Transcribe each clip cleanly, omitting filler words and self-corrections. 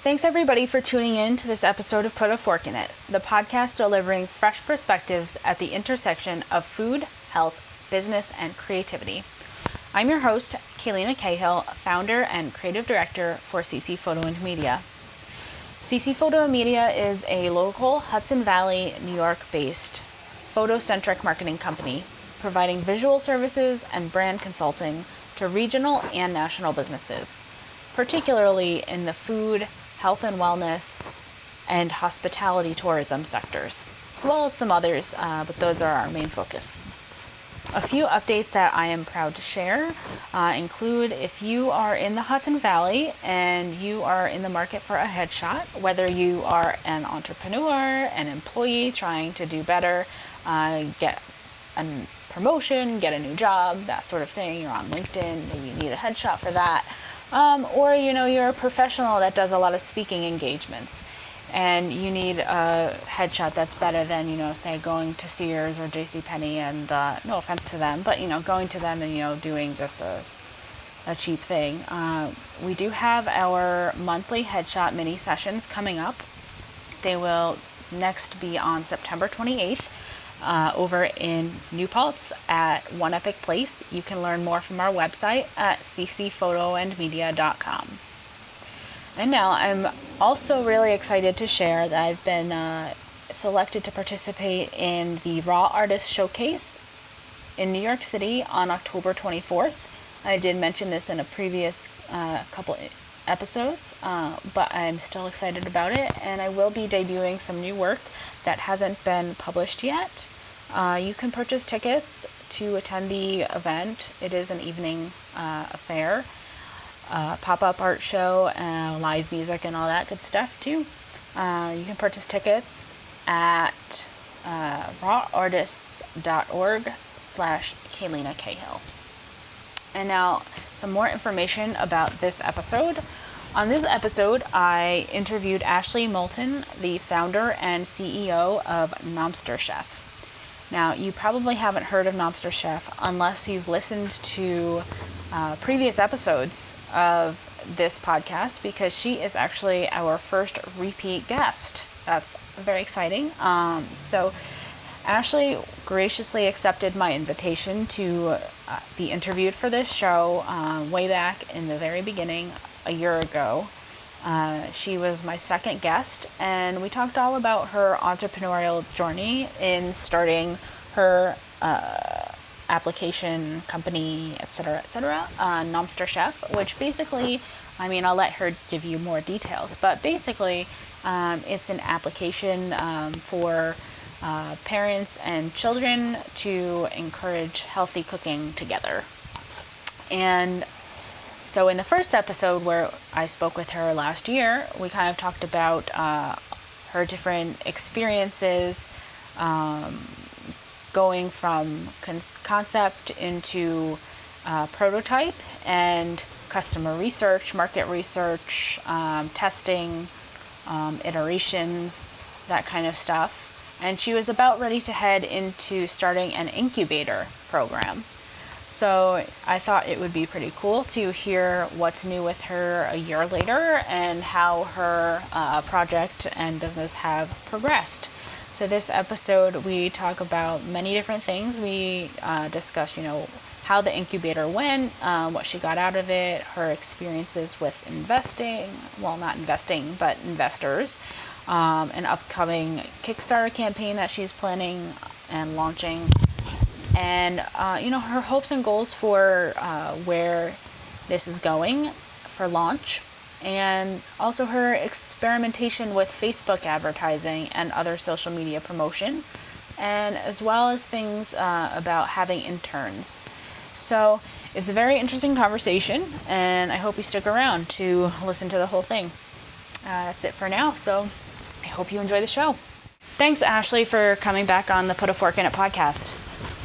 Thanks everybody for tuning in to this episode of Put a Fork in It, the podcast delivering fresh perspectives at the intersection of food, health, business, and creativity. I'm your host, Caylena Cahill, founder and creative director for CC Photo and Media. CC Photo and Media is a local Hudson Valley, New York-based photo-centric marketing company providing visual services and brand consulting to regional and national businesses, particularly in the food, health and wellness, and hospitality tourism sectors, as well as some others, but those are our main focus. A few updates that I am proud to share include if you are in the Hudson Valley and you are in the market for a headshot, whether you are an entrepreneur, an employee trying to do better, get a promotion, get a new job, that sort of thing, you're on LinkedIn, maybe you need a headshot for that. Or, you're a professional that does a lot of speaking engagements and you need a headshot that's better than, say, going to Sears or JCPenney and, no offense to them, but, going to them and, doing just a cheap thing. We do have our monthly headshot mini sessions coming up. They will next be on September 28th. Over in New Paltz at One Epic Place. You can learn more from our website at ccphotoandmedia.com. And now I'm also really excited to share that I've been selected to participate in the Raw Artist Showcase in New York City on October 24th. I did mention this in a previous couple episodes, but I'm still excited about it, and I will be debuting some new work that hasn't been published yet. You can purchase tickets to attend the event. It is an evening affair, pop-up art show, live music and all that good stuff too. You can purchase tickets at rawartists.org/Caylena Cahill. And now some more information about this episode. On this episode, I interviewed Ashley Moulton, the founder and CEO of Nomster Chef. Now, you probably haven't heard of Nomster Chef unless you've listened to previous episodes of this podcast, because she is actually our first repeat guest. That's very exciting. So Ashley graciously accepted my invitation to be interviewed for this show way back in the very beginning, a year ago. She was my second guest, and we talked all about her entrepreneurial journey in starting her application company, etc., Nomster Chef, which basically, I'll let her give you more details, but basically it's an application for parents and children to encourage healthy cooking together. And so in the first episode where I spoke with her last year, we kind of talked about her different experiences going from concept into prototype and customer research, market research, testing, iterations, that kind of stuff. And she was about ready to head into starting an incubator program. So I thought it would be pretty cool to hear what's new with her a year later and how her project and business have progressed. So this episode, we talk about many different things. We discuss, how the incubator went, what she got out of it, her experiences with investing, well, not investing, but investors, an upcoming Kickstarter campaign that she's planning and launching, and her hopes and goals for where this is going for launch, and also her experimentation with Facebook advertising and other social media promotion, and as well as things about having interns. So it's a very interesting conversation, and I hope you stick around to listen to the whole thing. That's it for now, so I hope you enjoy the show. Thanks, Ashley, for coming back on the Put a Fork in It podcast.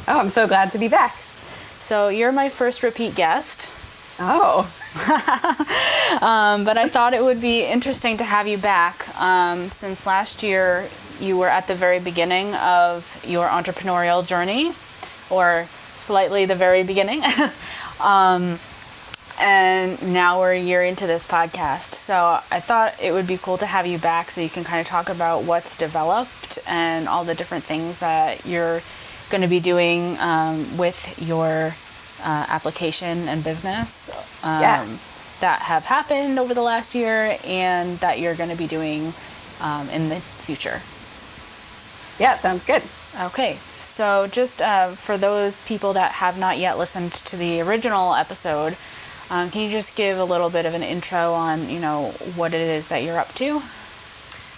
Oh, I'm so glad to be back. So you're my first repeat guest. Oh. But I thought it would be interesting to have you back since last year you were at the very beginning of your entrepreneurial journey, or slightly the very beginning. And now we're a year into this podcast. So I thought it would be cool to have you back so you can kind of talk about what's developed and all the different things that you're going to be doing with your application and business that have happened over the last year and that you're going to be doing in the future. Yeah, sounds good. Okay, so just for those people that have not yet listened to the original episode, can you just give a little bit of an intro on, what it is that you're up to?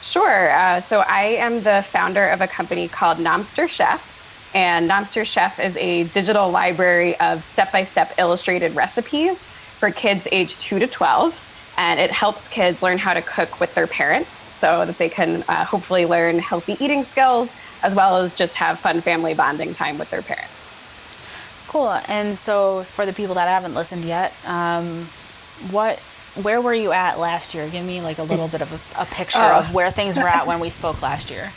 Sure. So I am the founder of a company called Nomster Chef, and Nomster Chef is a digital library of step-by-step illustrated recipes for kids aged 2 to 12, and it helps kids learn how to cook with their parents so that they can hopefully learn healthy eating skills as well as just have fun family bonding time with their parents. Cool. And so for the people that haven't listened yet, where were you at last year? Give me like a little bit of a picture of where things were at when we spoke last year.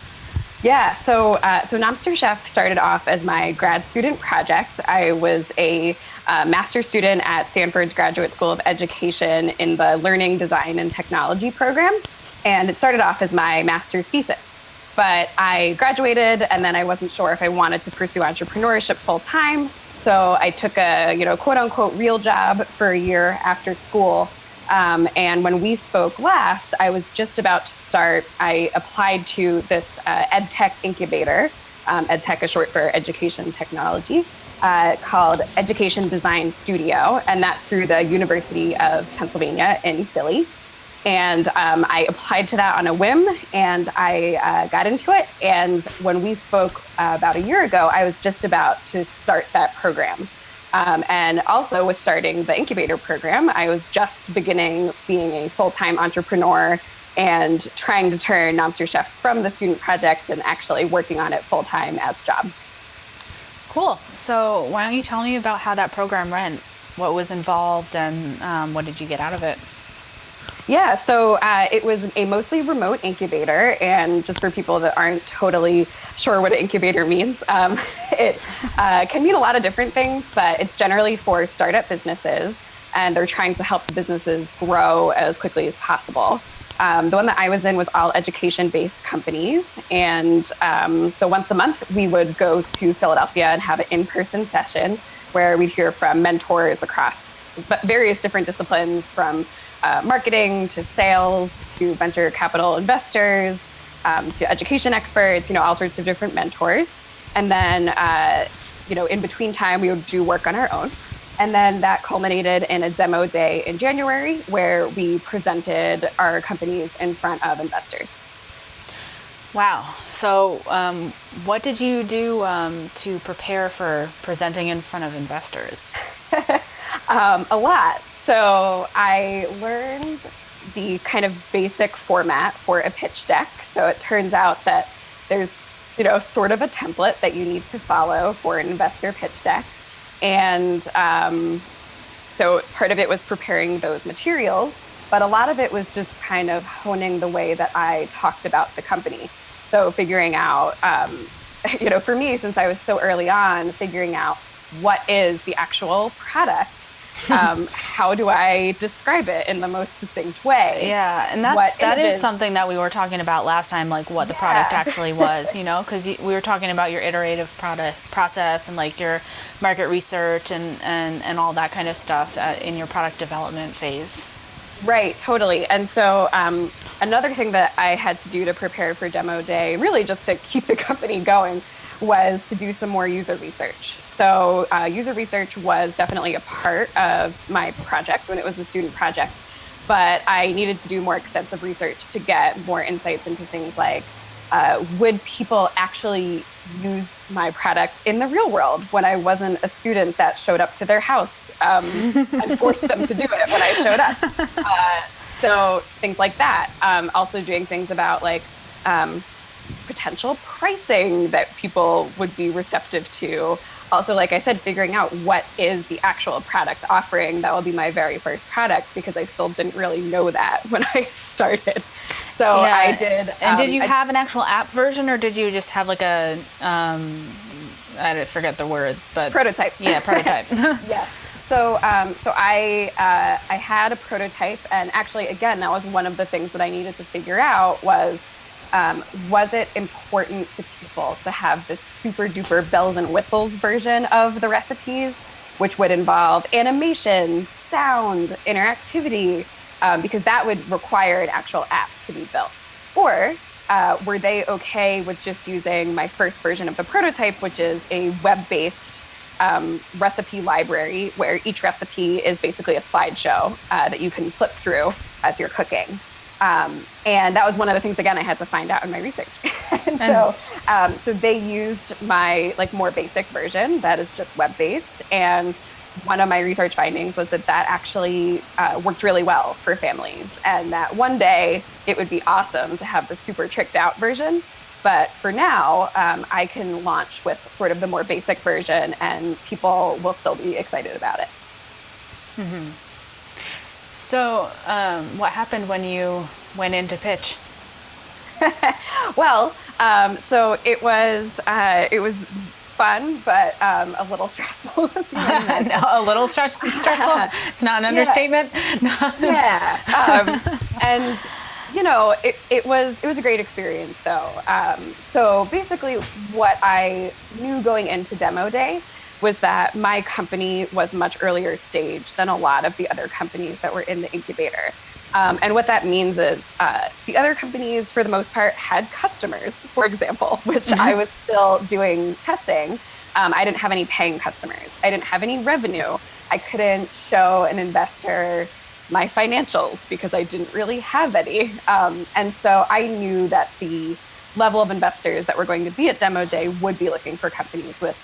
Yeah, so Nomster Chef started off as my grad student project. I was a master's student at Stanford's Graduate School of Education in the Learning, Design, and Technology program. And it started off as my master's thesis. But I graduated, and then I wasn't sure if I wanted to pursue entrepreneurship full time. So I took a, quote unquote, real job for a year after school. And when we spoke last, I was just about to start. I applied to this EdTech incubator. EdTech is short for Education Technology, called Education Design Studio. And that's through the University of Pennsylvania in Philly. And I applied to that on a whim, and I got into it. And when we spoke about a year ago, I was just about to start that program. And also with starting the incubator program, I was just beginning being a full-time entrepreneur and trying to turn Nomster Chef from the student project and actually working on it full-time as a job. Cool. So why don't you tell me about how that program went? What was involved and what did you get out of it? Yeah, so it was a mostly remote incubator, and just for people that aren't totally sure what an incubator means, it can mean a lot of different things, but it's generally for startup businesses, and they're trying to help the businesses grow as quickly as possible. The one that I was in was all education-based companies, and so once a month we would go to Philadelphia and have an in-person session where we'd hear from mentors across various different disciplines, from marketing to sales to venture capital investors to education experts, all sorts of different mentors. And then, in between time, we would do work on our own. And then that culminated in a demo day in January where we presented our companies in front of investors. Wow. So what did you do to prepare for presenting in front of investors? A lot. So I learned the kind of basic format for a pitch deck. So it turns out that there's, sort of a template that you need to follow for an investor pitch deck. And so part of it was preparing those materials, but a lot of it was just kind of honing the way that I talked about the company. So figuring out, for me, since I was so early on, figuring out what is the actual product. How do I describe it in the most success way? Yeah, and that is something that we were talking about last time, like what the product actually was, because we were talking about your iterative product process and like your market research and all that kind of stuff in your product development phase. Right, totally. And so another thing that I had to do to prepare for demo day, really just to keep the company going, was to do some more user research. So user research was definitely a part of my project when it was a student project, but I needed to do more extensive research to get more insights into things like, would people actually use my product in the real world when I wasn't a student that showed up to their house and forced them to do it when I showed up? So things like that. Also doing things about like potential pricing that people would be receptive to. Also, like I said, figuring out what is the actual product offering that will be my very first product, because I still didn't really know that when I started. So yeah. I did. And did you have an actual app version, or did you just have like a, I forget the word, but prototype? Yeah, prototype. Yes. So I had a prototype, and actually, again, that was one of the things that I needed to figure out was it important to people to have this super duper bells and whistles version of the recipes, which would involve animation, sound, interactivity, because that would require an actual app to be built? Or were they okay with just using my first version of the prototype, which is a web-based recipe library where each recipe is basically a slideshow that you can flip through as you're cooking? And that was one of the things, again, I had to find out in my research. And so they used my more basic version that is just web-based. And one of my research findings was that actually worked really well for families, and that one day it would be awesome to have the super tricked out version. But for now, I can launch with sort of the more basic version, and people will still be excited about it. Mm-hmm. So what happened when you went in to pitch? Well, so it was fun, but a little stressful. A little stressful? It's not an understatement? Yeah. And it was a great experience, though. So basically, what I knew going into demo day was that my company was much earlier stage than a lot of the other companies that were in the incubator. And what that means is the other companies, for the most part, had customers, for example, which I was still doing testing. I didn't have any paying customers. I didn't have any revenue. I couldn't show an investor my financials because I didn't really have any. And so I knew that the level of investors that were going to be at demo day would be looking for companies with,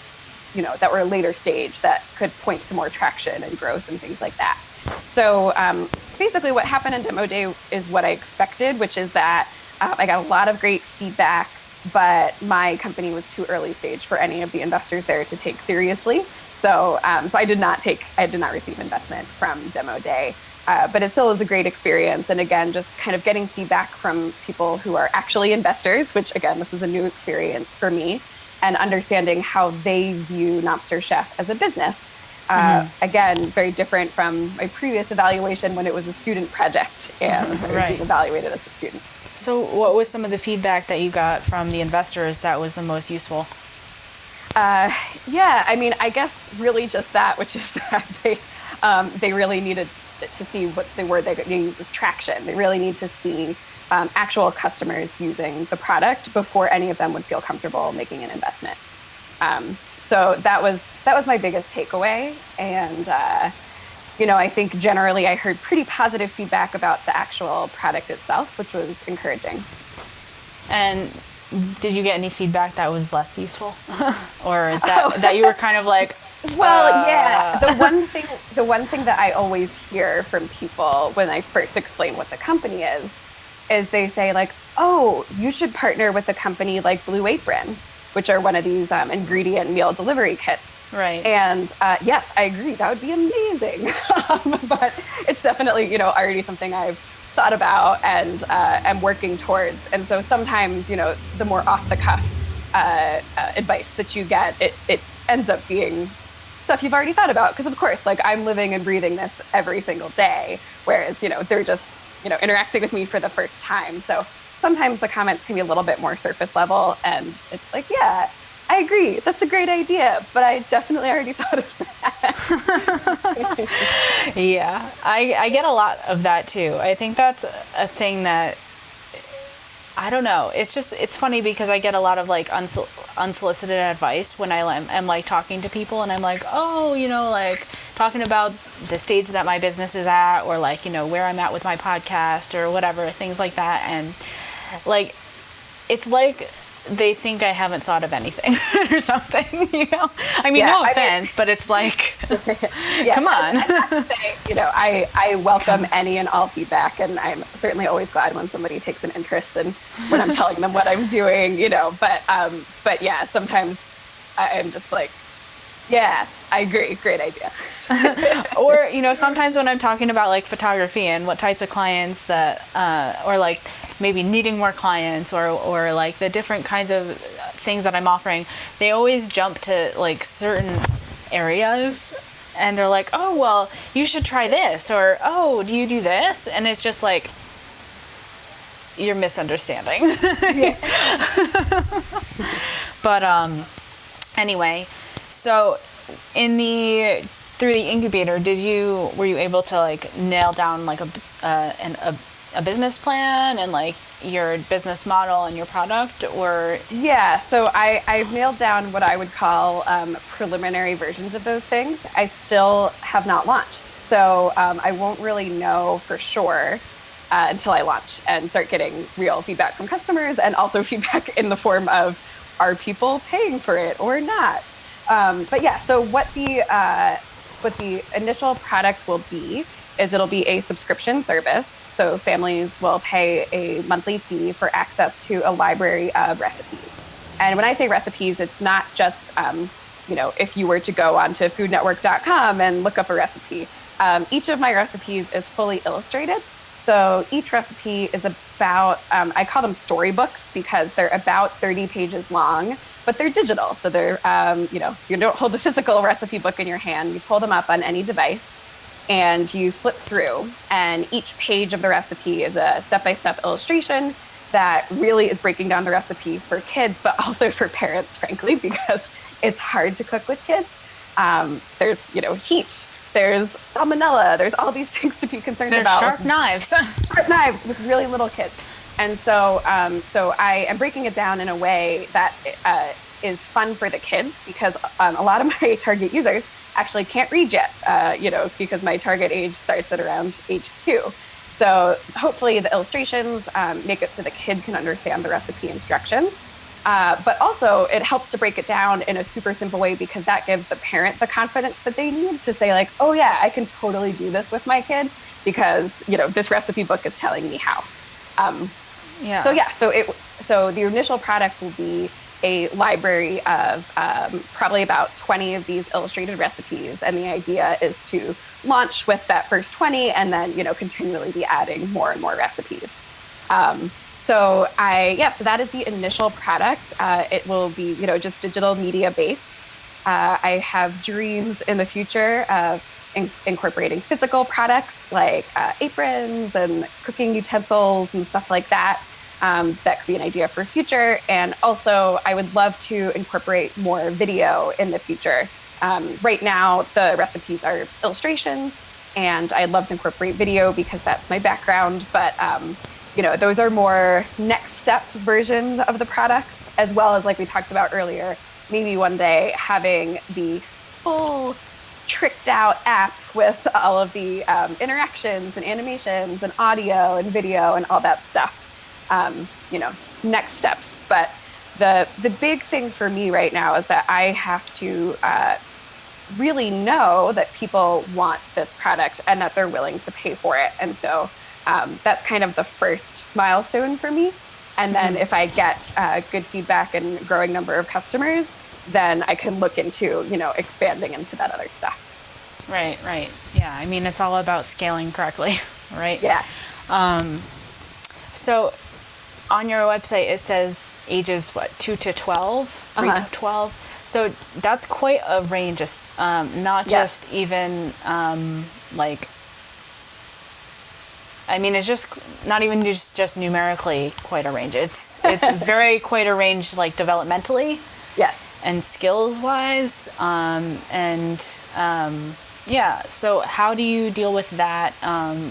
that were a later stage that could point to more traction and growth and things like that. So basically what happened in demo day is what I expected, which is that I got a lot of great feedback, but my company was too early stage for any of the investors there to take seriously. So I did not receive investment from demo day. But it still was a great experience. And again, just kind of getting feedback from people who are actually investors, which again, this is a new experience for me, and understanding how they view Nomster Chef as a business. Again, very different from my previous evaluation when it was a student project and I was being evaluated as a student. So what was some of the feedback that you got from the investors that was the most useful? I guess really just that, which is that they really needed to see what the word they use is traction. They really need to see actual customers using the product before any of them would feel comfortable making an investment. So that was my biggest takeaway. And I think generally I heard pretty positive feedback about the actual product itself, which was encouraging. And did you get any feedback that was less useful, or that you were kind of like? Well, yeah. The one thing that I always hear from people when I first explain what the company is they say "Oh, you should partner with a company like Blue Apron," which are one of these ingredient meal delivery kits. Right. And yes, I agree. That would be amazing. But it's definitely already something I've thought about and am working towards. And so sometimes the more off the cuff advice that you get, it ends up being stuff you've already thought about, because of course I'm living and breathing this every single day, whereas they're just interacting with me for the first time. So sometimes the comments can be a little bit more surface level, and it's yeah, I agree, that's a great idea, but I definitely already thought of that. Yeah, I get a lot of that too. I think that's a thing that, I don't know. It's funny because I get a lot of unsolicited advice when I am talking to people, and I'm talking about the stage that my business is at, or where I'm at with my podcast or whatever, things like that. And it's they think I haven't thought of anything or something, no offense, but it's yes, come on. I have to say, I welcome any and all feedback, and I'm certainly always glad when somebody takes an interest in when I'm telling them what I'm doing, but yeah, sometimes I'm just yeah, I agree. Great idea. Or, sometimes when I'm talking about photography and what types of clients that, or maybe needing more clients, or the different kinds of things that I'm offering, they always jump to certain areas. and they're like, oh, well, you should try this, or, oh, do you do this? And it's just like, you're misunderstanding. Yeah. But anyway, so through the incubator, were you able to like nail down like a business plan and like your business model and your product, or? Yeah, so I've nailed down what I would call preliminary versions of those things. I still have not launched, so I won't really know for sure until I launch and start getting real feedback from customers, and also feedback in the form of, are people paying for it or not? But yeah, so what the initial product will be is it'll be a subscription service. So families will pay a monthly fee for access to a library of recipes. And when I say recipes, it's not just, if you were to go onto foodnetwork.com and look up a recipe. Each of my recipes is fully illustrated. So each recipe is about, I call them storybooks because they're about 30 pages long, but they're digital. So they're, you don't hold the physical recipe book in your hand. You pull them up on any device and you flip through, and each page of the recipe is a step-by-step illustration that really is breaking down the recipe for kids, but also for parents, frankly, because it's hard to cook with kids. There's, heat. There's salmonella. There's all these things to be concerned about. There's sharp knives. Sharp knives with really little kids. And so I am breaking it down in a way that is fun for the kids, because a lot of my target users actually can't read yet, because my target age starts at around age 2. So hopefully the illustrations make it so the kid can understand the recipe instructions. But also it helps to break it down in a super simple way, because that gives the parent the confidence that they need to say like, oh yeah, I can totally do this with my kid because, this recipe book is telling me how. So the initial product will be a library of probably about 20 of these illustrated recipes. And the idea is to launch with that first 20 and then, continually be adding more and more recipes. So that is the initial product. It will be, just digital media based. I have dreams in the future of incorporating physical products like aprons and cooking utensils and stuff like that. That could be an idea for future. And also I would love to incorporate more video in the future. Right now, the recipes are illustrations, and I'd love to incorporate video because that's my background. But those are more next step versions of the products, as well as, like we talked about earlier, maybe one day having the full tricked out app with all of the interactions and animations and audio and video and all that stuff. Next steps. But the big thing for me right now is that I have to really know that people want this product and that they're willing to pay for it. And so that's kind of the first milestone for me. And then if I get good feedback and growing number of customers, then I can look into, expanding into that other stuff. Right. Yeah. I mean, it's all about scaling correctly, right? Yeah. So on your website, it says ages, 2 to 12, 3 to 12. So that's quite a range, not just even it's just not even just numerically quite a range. It's very quite a range, like developmentally. Yes. And skills wise. So how do you deal with that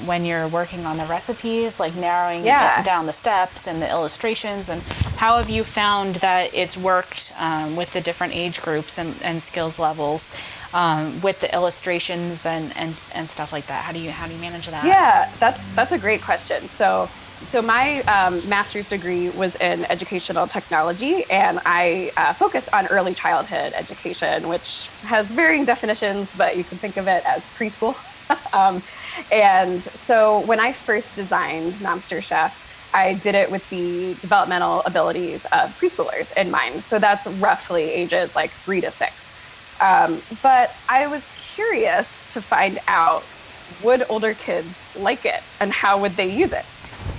when you're working on the recipes, like narrowing down the steps and the illustrations, and how have you found that it's worked with the different age groups and skills levels with the illustrations and stuff like that? How do you manage that? Yeah, that's a great question. So my master's degree was in educational technology, and I focused on early childhood education, which has varying definitions, but you can think of it as preschool. And so when I first designed Nomster Chef, I did it with the developmental abilities of preschoolers in mind. So that's roughly ages like 3 to 6. But I was curious to find out, would older kids like it and how would they use it?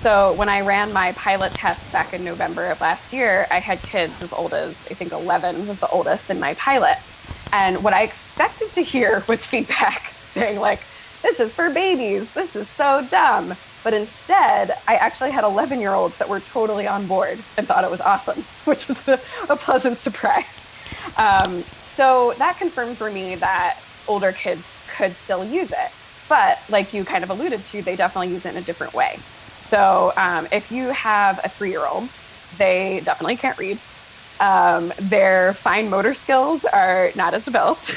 So when I ran my pilot test back in November of last year, I had kids as old as, I think 11 was the oldest in my pilot. And what I expected to hear was feedback saying like, this is for babies, this is so dumb. But instead, I actually had 11-year-olds that were totally on board and thought it was awesome, which was a pleasant surprise. So that confirmed for me that older kids could still use it. But like you kind of alluded to, they definitely use it in a different way. So if you have a 3-year-old, they definitely can't read. Their fine motor skills are not as developed.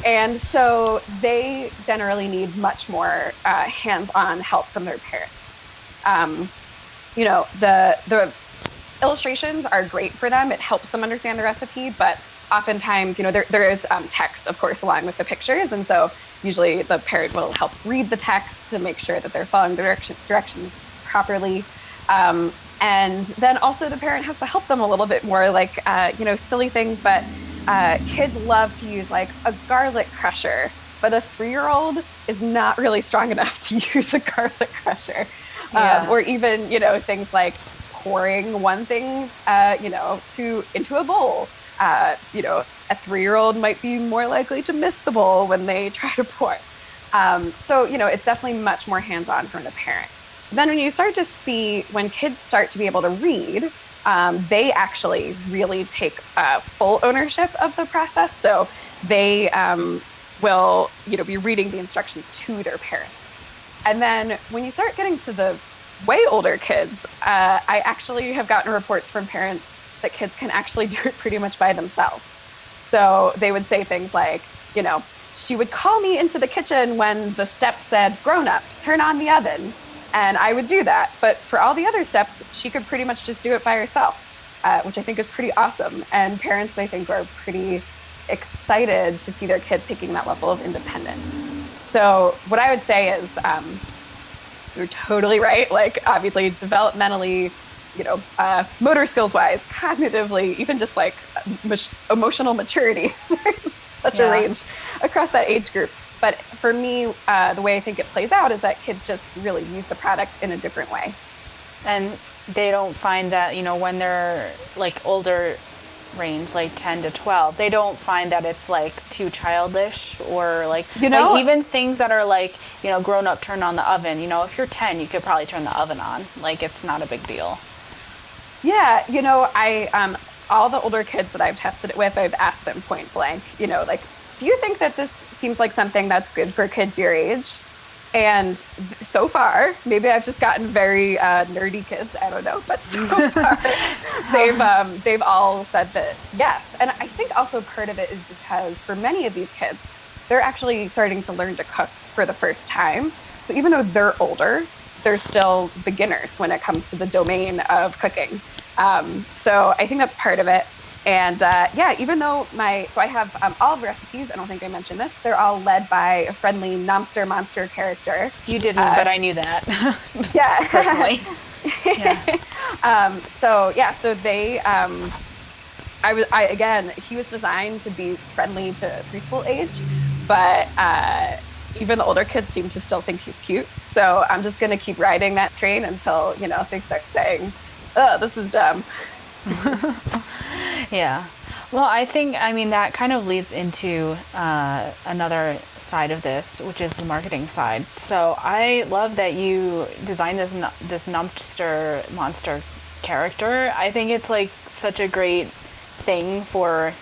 And so they generally need much more hands-on help from their parents. The illustrations are great for them. It helps them understand the recipe, but oftentimes, there is text, of course, along with the pictures. And so usually the parent will help read the text to make sure that they're following the directions properly. And then also the parent has to help them a little bit more, like, silly things, but kids love to use like a garlic crusher, but a 3-year-old is not really strong enough to use a garlic crusher. Or even, things like pouring one thing, into a bowl. A 3-year-old might be more likely to miss the bowl when they try to pour. So it's definitely much more hands-on from the parent. Then when you start to see, when kids start to be able to read, they actually really take full ownership of the process. So they will, be reading the instructions to their parents. And then when you start getting to the way older kids, I actually have gotten reports from parents that kids can actually do it pretty much by themselves. So they would say things like, she would call me into the kitchen when the step said, grown up, turn on the oven. And I would do that. But for all the other steps, she could pretty much just do it by herself, which I think is pretty awesome. And parents, I think, are pretty excited to see their kids taking that level of independence. So what I would say is, you're totally right. Like, obviously, developmentally, motor skills wise, cognitively, even just like emotional maturity, there's such a range across that age group. But for me, the way I think it plays out is that kids just really use the product in a different way. And they don't find that, when they're like older range, like 10 to 12, they don't find that it's like too childish or like, like even things that are like, grown up, turn on the oven. If you're 10, you could probably turn the oven on. Like, it's not a big deal. Yeah, I all the older kids that I've tested it with, I've asked them point blank, like, do you think that this seems like something that's good for kids your age? And so far, maybe I've just gotten very nerdy kids, I don't know, but so far they've all said that yes. And I think also part of it is because for many of these kids, they're actually starting to learn to cook for the first time. So even though they're older, they're still beginners when it comes to the domain of cooking. So I think that's part of it. And even though I have all of the recipes, I don't think I mentioned this, they're all led by a friendly Nomster monster character. You didn't, but I knew that. Yeah. Personally. Yeah. So they, he was designed to be friendly to preschool age, but even the older kids seem to still think he's cute. So I'm just going to keep riding that train until, they start saying, oh, this is dumb. Yeah. Well, I mean, that kind of leads into another side of this, which is the marketing side. So I love that you designed this Nomster monster character. I think it's like such a great thing for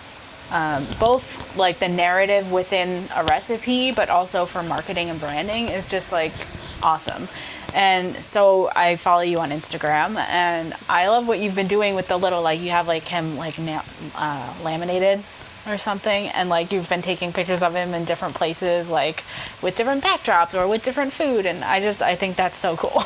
both like the narrative within a recipe, but also for marketing and branding is just like awesome. And so I follow you on Instagram, and I love what you've been doing with the little, like, you have like him like laminated or something, and like you've been taking pictures of him in different places, like with different backdrops or with different food, and I think that's so cool.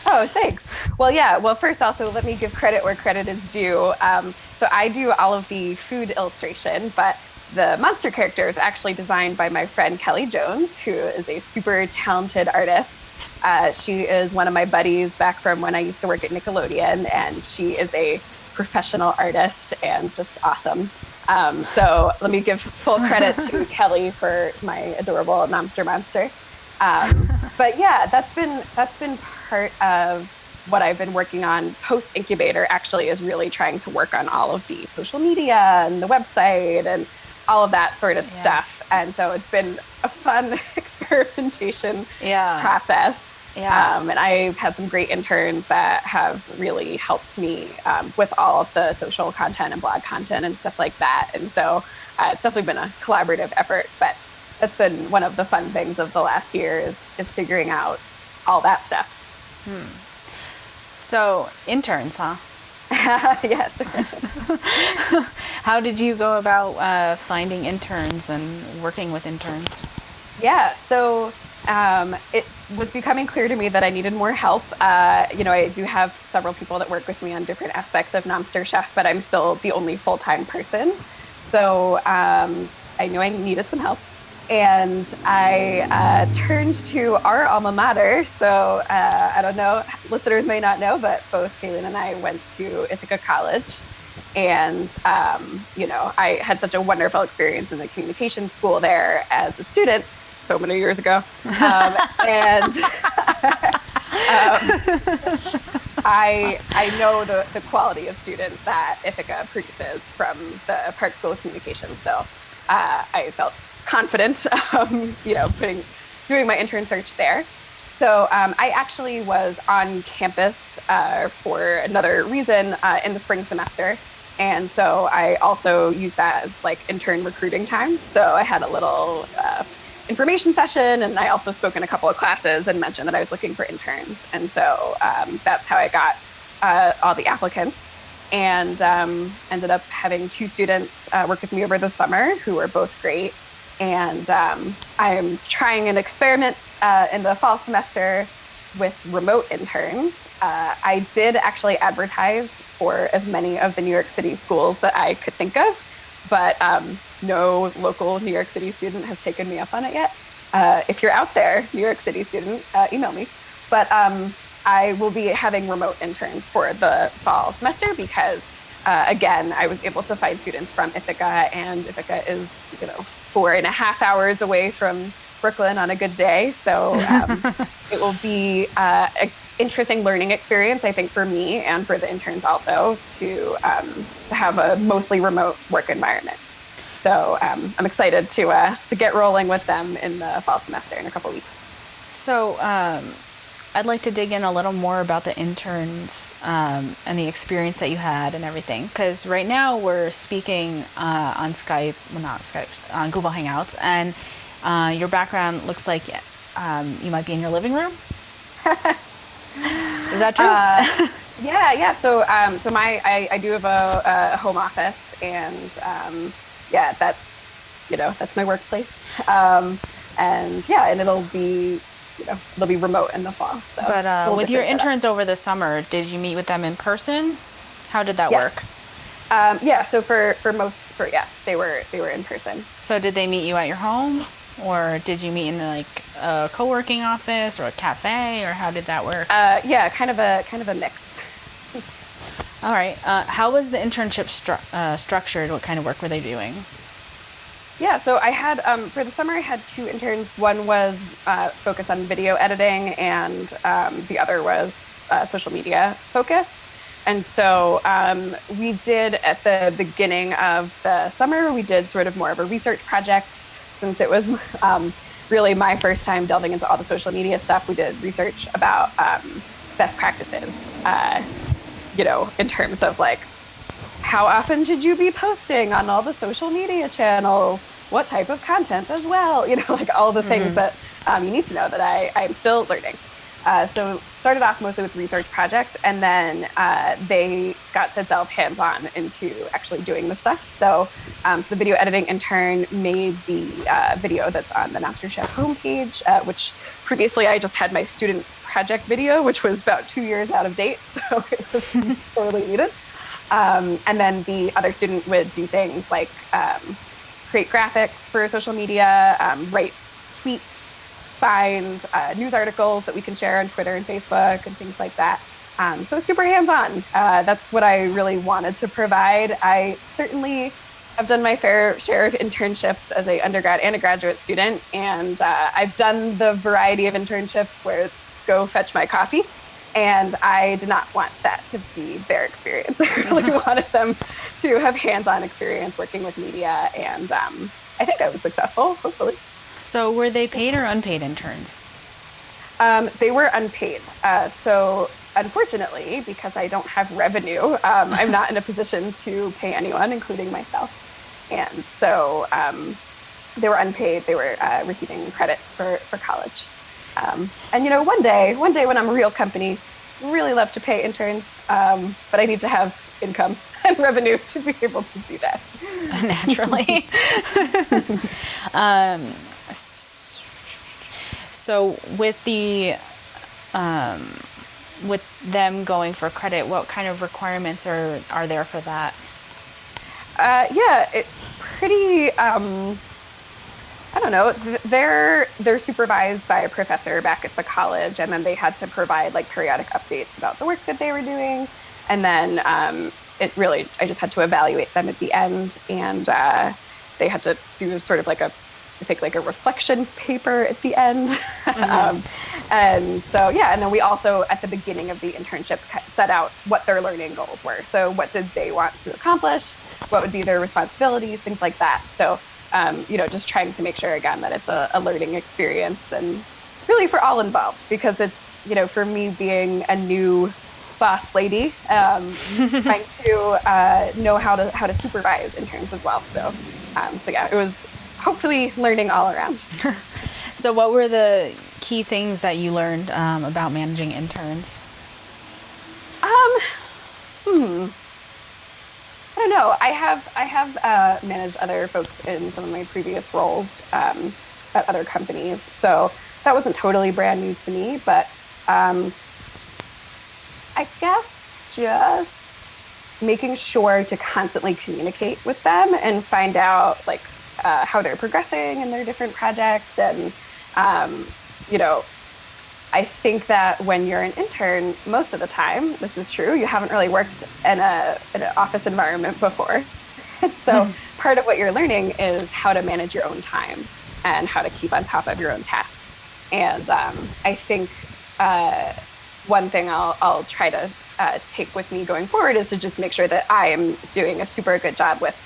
Oh, thanks. Well, yeah. Well, first also, let me give credit where credit is due. So I do all of the food illustration, but the monster character is actually designed by my friend Kelly Jones, who is a super talented artist. She is one of my buddies back from when I used to work at Nickelodeon, and she is a professional artist and just awesome. So let me give full credit to Kelly for my adorable Nomster monster. But yeah, that's been part of what I've been working on post incubator actually is really trying to work on all of the social media and the website and all of that sort of stuff. And so it's been a fun experimentation process. Yeah. And I've had some great interns that have really helped me with all of the social content and blog content and stuff like that. And so it's definitely been a collaborative effort, but that's been one of the fun things of the last year is figuring out all that stuff. So interns, huh? Yes. How did you go about finding interns and working with interns? Yeah, so it was becoming clear to me that I needed more help. I do have several people that work with me on different aspects of Nomster Chef, but I'm still the only full-time person. So I knew I needed some help. And I turned to our alma mater. So I don't know, listeners may not know, but both Caylena and I went to Ithaca College. And, I had such a wonderful experience in the communications school there as a student so many years ago. I know the quality of students that Ithaca produces from the Park School of Communications. So I felt confident, doing my intern search there. So I actually was on campus for another reason in the spring semester. And so I also used that as like intern recruiting time. So I had a little information session, and I also spoke in a couple of classes and mentioned that I was looking for interns. And so that's how I got all the applicants, and ended up having 2 students work with me over the summer who were both great. And I'm trying an experiment in the fall semester with remote interns. I did actually advertise for as many of the New York City schools that I could think of, but no local New York City student has taken me up on it yet. If you're out there, New York City student, email me. But I will be having remote interns for the fall semester because, again, I was able to find students from Ithaca, and Ithaca is, 4.5 hours away from Brooklyn on a good day. So it will be an interesting learning experience, I think, for me and for the interns also to have a mostly remote work environment. So I'm excited to get rolling with them in the fall semester in a couple weeks. So I'd like to dig in a little more about the interns and the experience that you had and everything. Because right now we're speaking on Skype, well, not Skype, on Google Hangouts, and your background looks like you might be in your living room. Is that true? Yeah. So I do have a home office, and that's my workplace. And it'll be remote in the fall. So but with your interns over the summer, did you meet with them in person? How did that work? So they were in person. So did they meet you at your home, or did you meet in like a co-working office or a cafe, or how did that work? Kind of a mix. All right. How was the internship structured? What kind of work were they doing? Yeah, so I had, for the summer, I had 2 interns. One was focused on video editing, and the other was social media focused. And so we did, at the beginning of the summer, we did sort of more of a research project. Since it was really my first time delving into all the social media stuff, we did research about best practices, in terms of like, how often should you be posting on all the social media channels? What type of content as well? Like all the things that you need to know that I'm still learning. So started off mostly with research project, and then they got to delve hands-on into actually doing the stuff. So the video editing intern made the video that's on the Nomster Chef homepage, which previously I just had my student project video, which was about 2 years out of date. So it was sorely needed. And then the other student would do things like create graphics for social media, write tweets, find news articles that we can share on Twitter and Facebook and things like that. So super hands-on. That's what I really wanted to provide. I certainly have done my fair share of internships as an undergrad and a graduate student, and I've done the variety of internship where it's go fetch my coffee. And I did not want that to be their experience. I really wanted them to have hands-on experience working with media. And I think I was successful, hopefully. So were they paid or unpaid interns? They were unpaid. So unfortunately, because I don't have revenue, I'm not in a position to pay anyone, including myself. And so they were unpaid. They were receiving credit for college. And one day when I'm a real company, really love to pay interns, but I need to have income and revenue to be able to do that. Naturally. So with with them going for credit, what kind of requirements are there for that? It's pretty. I don't know. They're supervised by a professor back at the college, and then they had to provide like periodic updates about the work that they were doing, and then I just had to evaluate them at the end, and they had to do sort of like a reflection paper at the end. Mm-hmm. And then we also, at the beginning of the internship, set out what their learning goals were. So what did they want to accomplish? What would be their responsibilities? Things like that. So, just trying to make sure, again, that it's a learning experience and really for all involved, because it's, for me being a new boss lady, trying to know how to supervise interns as well. So it was hopefully learning all around. So what were the key things that you learned about managing interns? I don't know. I have managed other folks in some of my previous roles at other companies, so that wasn't totally brand new to me. But I guess just making sure to constantly communicate with them and find out how they're progressing in their different projects. And, I think that when you're an intern, most of the time, this is true, you haven't really worked in an office environment before. And so part of what you're learning is how to manage your own time and how to keep on top of your own tasks. And I think one thing I'll try to take with me going forward is to just make sure that I am doing a super good job with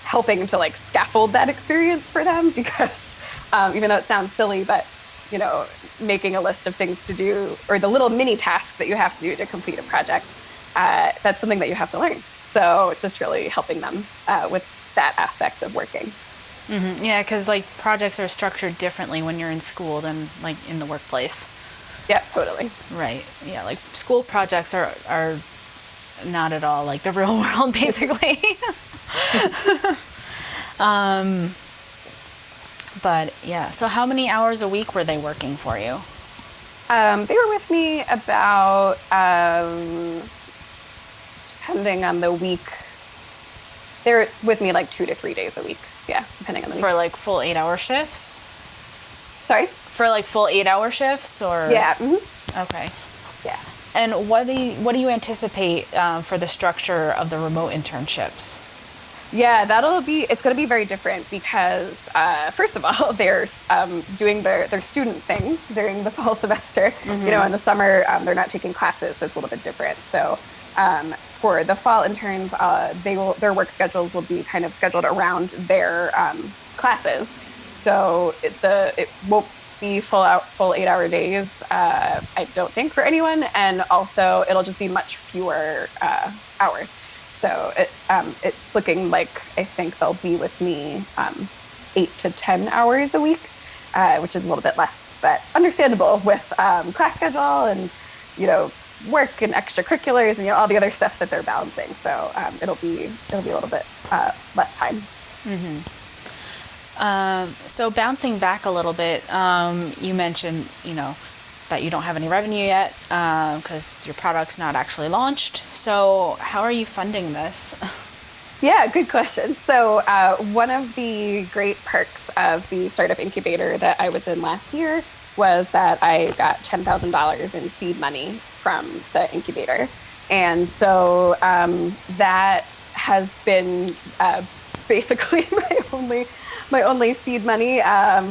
helping to scaffold that experience for them, because even though it sounds silly, but making a list of things to do, or the little mini tasks that you have to do to complete a project, that's something that you have to learn. So just really helping them with that aspect of working. Mm-hmm. Yeah, because projects are structured differently when you're in school than in the workplace. Yeah, totally. Right. Yeah, school projects are not at all like the real world, basically. But yeah, so how many hours a week were they working for you? They were with me about, depending on the week, they were with me 2 to 3 days a week. Yeah, depending on the week. For full 8-hour shifts? Sorry? For full 8-hour shifts, or? Yeah. Mm-hmm. Okay. Yeah. And what do you anticipate for the structure of the remote internships? Yeah, it's going to be very different because, first of all, they're doing their student thing during the fall semester. Mm-hmm. In the summer, they're not taking classes, so it's a little bit different. So for the fall interns, their work schedules will be kind of scheduled around their classes. So it won't be full 8-hour days, I don't think, for anyone. And also, it'll just be much fewer hours. So it's looking like I think they'll be with me 8 to 10 hours a week, which is a little bit less, but understandable with class schedule and, work and extracurriculars and, all the other stuff that they're balancing. So it'll be a little bit less time. Mm-hmm. So bouncing back a little bit, you mentioned, that you don't have any revenue yet because your product's not actually launched. So how are you funding this? Yeah, good question. So one of the great perks of the startup incubator that I was in last year was that I got $10,000 in seed money from the incubator. And so that has been basically my only seed money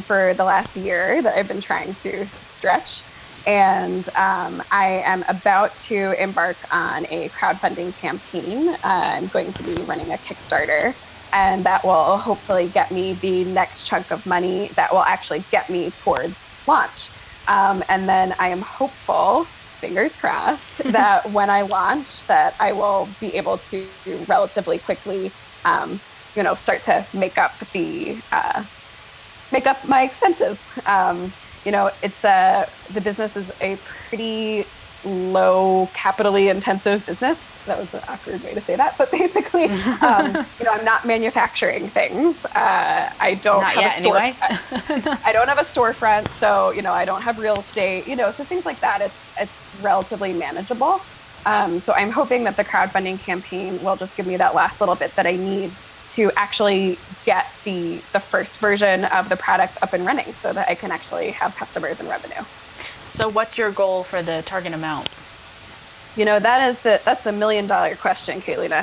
for the last year that I've been trying to stretch. And I am about to embark on a crowdfunding campaign. I'm going to be running a Kickstarter, and that will hopefully get me the next chunk of money that will actually get me towards launch. And then I am hopeful, fingers crossed, that when I launch, that I will be able to relatively quickly, start to make up my expenses. It's the business is a pretty low capitally intensive business. That was an awkward way to say that, but basically, I'm not manufacturing things. I don't not have yet, a store. Anyway. I don't have a storefront, so I don't have real estate. So things like that. It's relatively manageable. So I'm hoping that the crowdfunding campaign will just give me that last little bit that I need to actually get the first version of the product up and running so that I can actually have customers and revenue. So what's your goal for the target amount? That's the $1 million question, Caylena.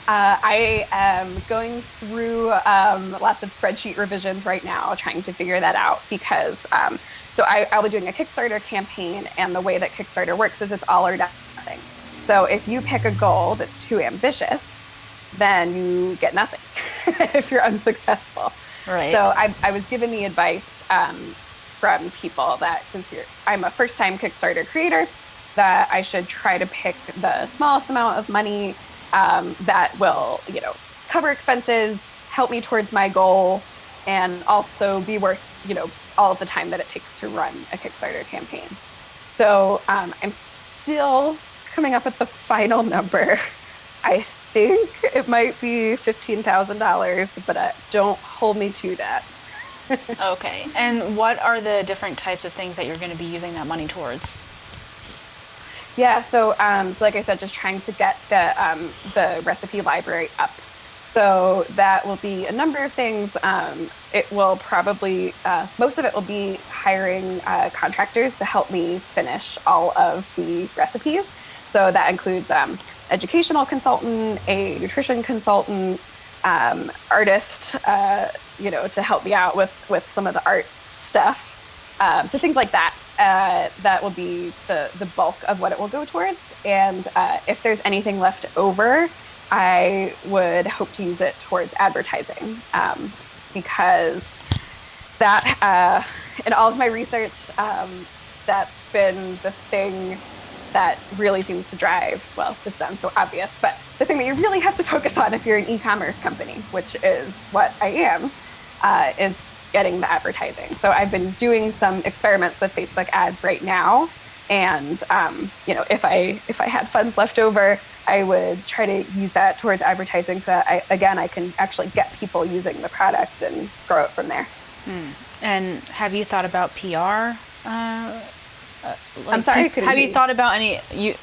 I am going through lots of spreadsheet revisions right now, trying to figure that out because I'll be doing a Kickstarter campaign, and the way that Kickstarter works is it's all or nothing. So if you pick a goal that's too ambitious, then you get nothing if you're unsuccessful. Right. So I was given the advice from people that I'm a first-time Kickstarter creator, that I should try to pick the smallest amount of money that will, cover expenses, help me towards my goal, and also be worth, all of the time that it takes to run a Kickstarter campaign. So I'm still coming up with the final number. I think it might be $15,000, but don't hold me to that. Okay. And what are the different types of things that you're going to be using that money towards? Yeah, so like I said, just trying to get the recipe library up. So that will be a number of things. It will probably, most of it will be hiring contractors to help me finish all of the recipes. So that includes educational consultant, a nutrition consultant, artist, to help me out with some of the art stuff. So things like that. That will be the bulk of what it will go towards. And if there's anything left over, I would hope to use it towards advertising, because that, in all of my research, that's been the thing that really seems to drive, well, this sounds so obvious, but the thing that you really have to focus on if you're an e-commerce company, which is what I am, is getting the advertising. So I've been doing some experiments with Facebook ads right now. And, if I had funds left over, I would try to use that towards advertising so that I can actually get people using the product and grow it from there. And have you thought about PR? I'm sorry. Have you thought about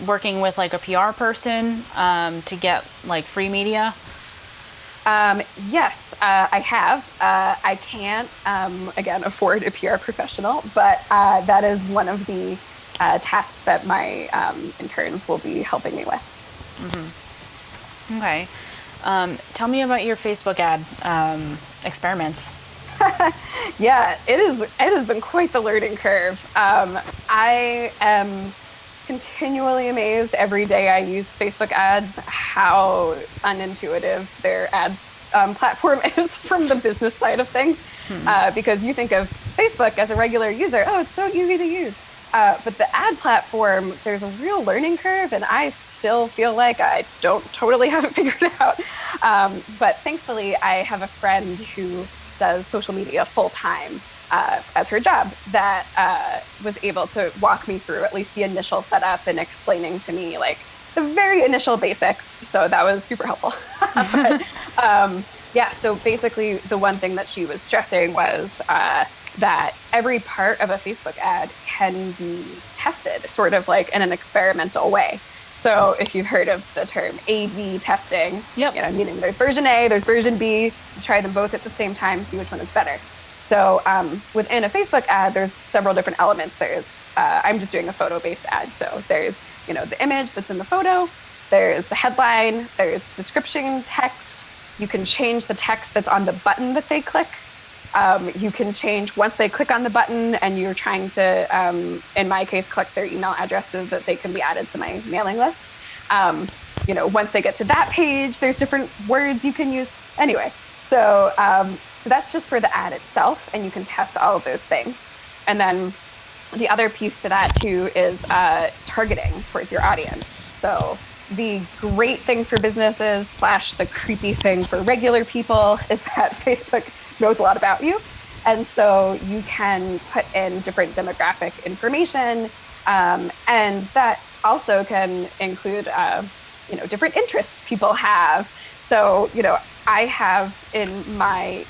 working with like a PR person to get like free media? Yes, I have. I can't, again, afford a PR professional, but that is one of the tasks that my interns will be helping me with. Mm-hmm. Okay. Tell me about your Facebook ad experiments. Yeah, it has been quite the learning curve. I am continually amazed every day I use Facebook ads how unintuitive their ad platform is from the business side of things. Because you think of Facebook as a regular user, oh, it's so easy to use. But the ad platform, there's a real learning curve, and I still feel like I don't totally have it figured out. But thankfully, I have a friend who does social media full-time as her job that was able to walk me through at least the initial setup and explaining to me like the very initial basics. So that was super helpful. But so basically the one thing that she was stressing was that every part of a Facebook ad can be tested sort of like in an experimental way. So if you've heard of the term A/B testing, meaning there's version A, there's version B, you try them both at the same time, see which one is better. So within a Facebook ad, there's several different elements. There's, I'm just doing a photo-based ad. So there's, the image that's in the photo, there's the headline, there's description text. You can change the text that's on the button that they click. You can change once they click on the button and you're trying to, in my case, collect their email addresses that they can be added to my mailing list. Once they get to that page, there's different words you can use. Anyway, so that's just for the ad itself, and you can test all of those things. And then the other piece to that too is targeting towards your audience. So the great thing for businesses / the creepy thing for regular people is that Facebook knows a lot about you. And so you can put in different demographic information, and that also can include, different interests people have. So, I have in my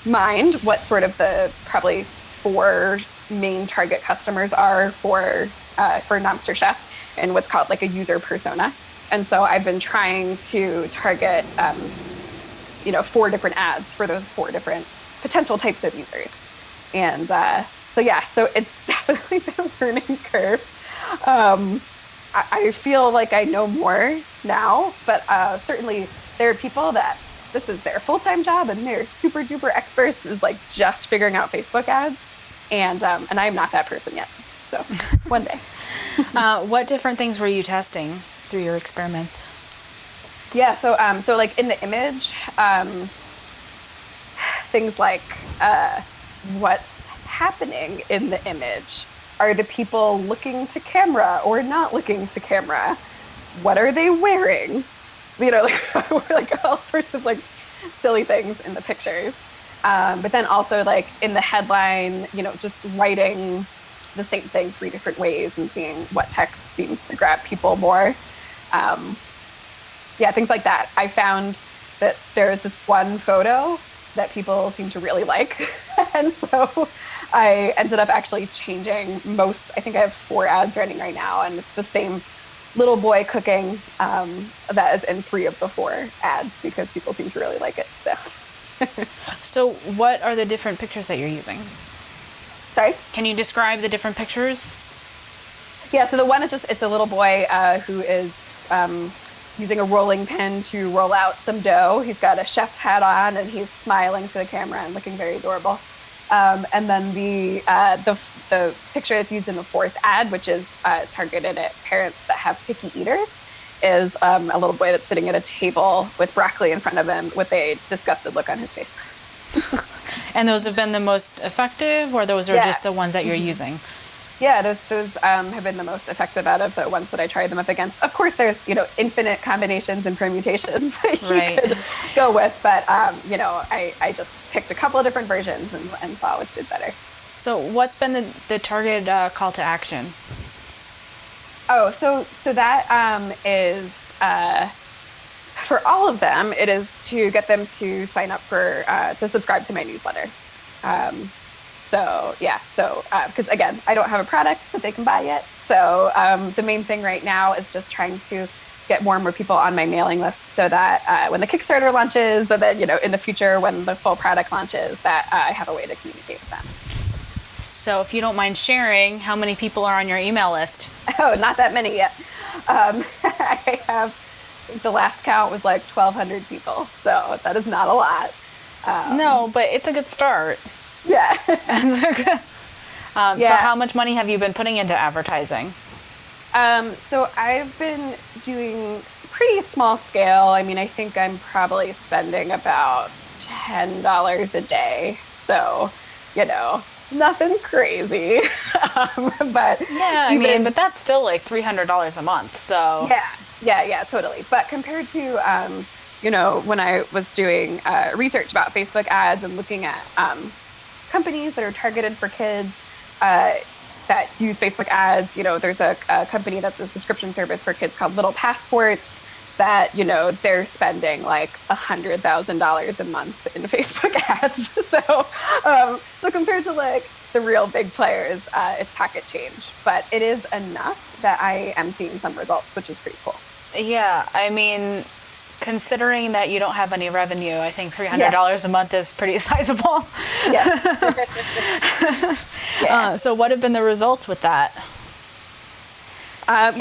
mind what sort of the probably 4 main target customers are for Nomster Chef and what's called like a user persona. And so I've been trying to target, 4 different ads for those 4 different potential types of users. And so it's definitely been a learning curve. I feel like I know more now, but certainly there are people that this is their full-time job and they're super duper experts is like just figuring out Facebook ads. And I'm not that person yet. So one day. What different things were you testing through your experiments? Yeah, so like in the image, things like what's happening in the image. Are the people looking to camera or not looking to camera? What are they wearing? Like all sorts of like silly things in the pictures. But then also like in the headline, just writing the same thing 3 different ways and seeing what text seems to grab people more. Things like that. I found that there is this one photo that people seem to really like. And so I ended up actually changing I think I have 4 ads running right now, and it's the same little boy cooking that is in 3 of the 4 ads because people seem to really like it. So what are the different pictures that you're using? Sorry? Can you describe the different pictures? Yeah, so the one is it's a little boy who is using a rolling pin to roll out some dough. He's got a chef hat on and he's smiling to the camera and looking very adorable. And then the picture that's used in the 4th ad, which is targeted at parents that have picky eaters, is a little boy that's sitting at a table with broccoli in front of him with a disgusted look on his face. And those have been the most effective, or those are just the ones that you're using? Yeah, those have been the most effective out of the ones that I tried them up against. Of course, there's, infinite combinations and permutations that you could go with. But, I just picked a couple of different versions and saw which did better. So what's been the target call to action? Oh, so that is, for all of them, it is to get them to sign up to subscribe to my newsletter. Because again, I don't have a product that they can buy yet. So the main thing right now is just trying to get more and more people on my mailing list so that when the Kickstarter launches, so that, in the future when the full product launches, that I have a way to communicate with them. So if you don't mind sharing, how many people are on your email list? Oh, not that many yet. I have, the last count was like 1,200 people. So that is not a lot. No, but it's a good start. Yeah. So how much money have you been putting into advertising? So I've been doing pretty small scale. I mean, I think I'm probably spending about $10 a day. So, nothing crazy. But yeah, but that's still like $300 a month. So yeah, totally. But compared to, when I was doing research about Facebook ads and looking at companies that are targeted for kids that use Facebook ads, there's a company that's a subscription service for kids called Little Passports that, they're spending like $100,000 a month in Facebook ads. So compared to like the real big players, it's pocket change, but it is enough that I am seeing some results, which is pretty cool. Yeah, considering that you don't have any revenue, I think $300 a month is pretty sizable. Yes. So what have been the results with that? I've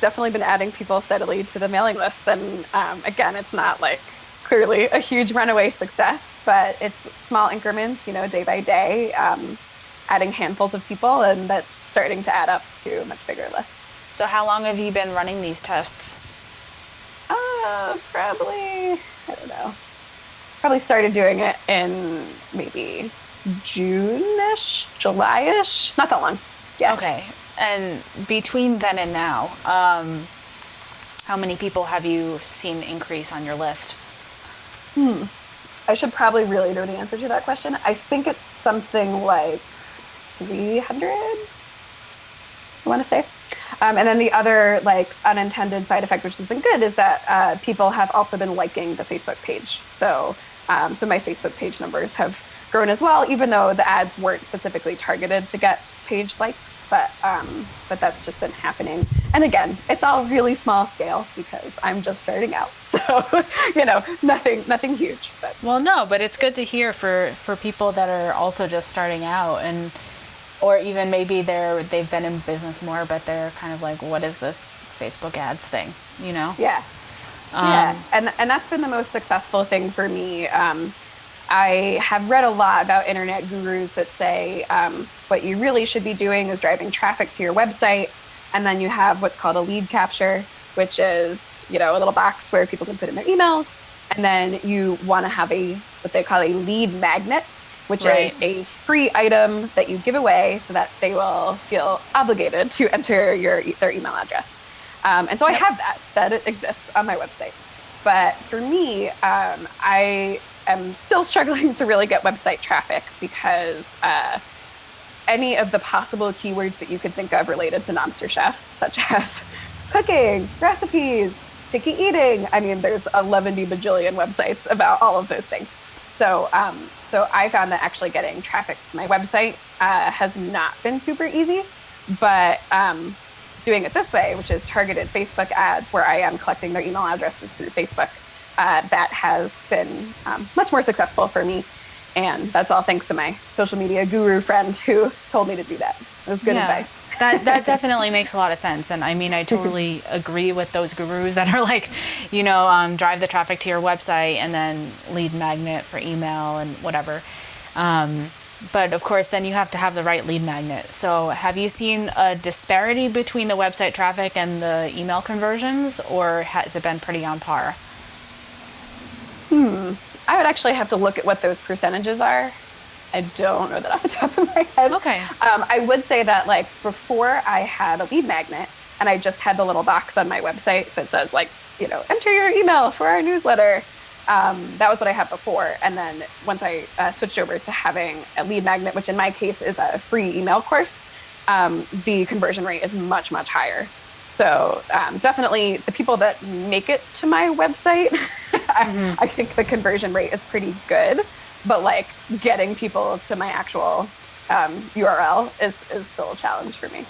definitely been adding people steadily to the mailing list. And again, it's not like clearly a huge runaway success, but it's small increments, day by day, adding handfuls of people, and that's starting to add up to a much bigger list. So how long have you been running these tests? Probably, I don't know. Probably started doing it in maybe June-ish, July-ish. Not that long. Yeah. Okay. And between then and now, how many people have you seen increase on your list? I should probably really know the answer to that question. I think it's something like 300, I want to say. And then the other unintended side effect, which has been good, is that people have also been liking the Facebook page. So my Facebook page numbers have grown as well, even though the ads weren't specifically targeted to get page likes. But that's just been happening. And again, it's all really small scale because I'm just starting out. So, nothing huge. Well, no, but it's good to hear for people that are also just starting out, or even maybe they've been in business more, but they're kind of like, what is this Facebook ads thing? Yeah. And that's been the most successful thing for me. I have read a lot about internet gurus that say what you really should be doing is driving traffic to your website. And then you have what's called a lead capture, which is, a little box where people can put in their emails. And then you want to have what they call a lead magnet, which is a free item that you give away so that they will feel obligated to enter their email address. And so I have that it exists on my website. But for me, I am still struggling to really get website traffic because any of the possible keywords that you could think of related to Nomster Chef, such as cooking, recipes, picky eating. I mean, there's 11 bajillion websites about all of those things. So I found that actually getting traffic to my website has not been super easy, but doing it this way, which is targeted Facebook ads where I am collecting their email addresses through Facebook, that has been much more successful for me. And that's all thanks to my social media guru friend who told me to do that. It was good advice. That definitely makes a lot of sense. And I mean, I totally agree with those gurus that are like, drive the traffic to your website and then lead magnet for email and whatever. But of course, then you have to have the right lead magnet. So have you seen a disparity between the website traffic and the email conversions, or has it been pretty on par? I would actually have to look at what those percentages are. I don't know that off the top of my head. Okay. I would say that before I had a lead magnet and I just had the little box on my website that says enter your email for our newsletter. That was what I had before. And then once I switched over to having a lead magnet, which in my case is a free email course, the conversion rate is much, much higher. So definitely the people that make it to my website, I think the conversion rate is pretty good. But getting people to my actual URL is still a challenge for me.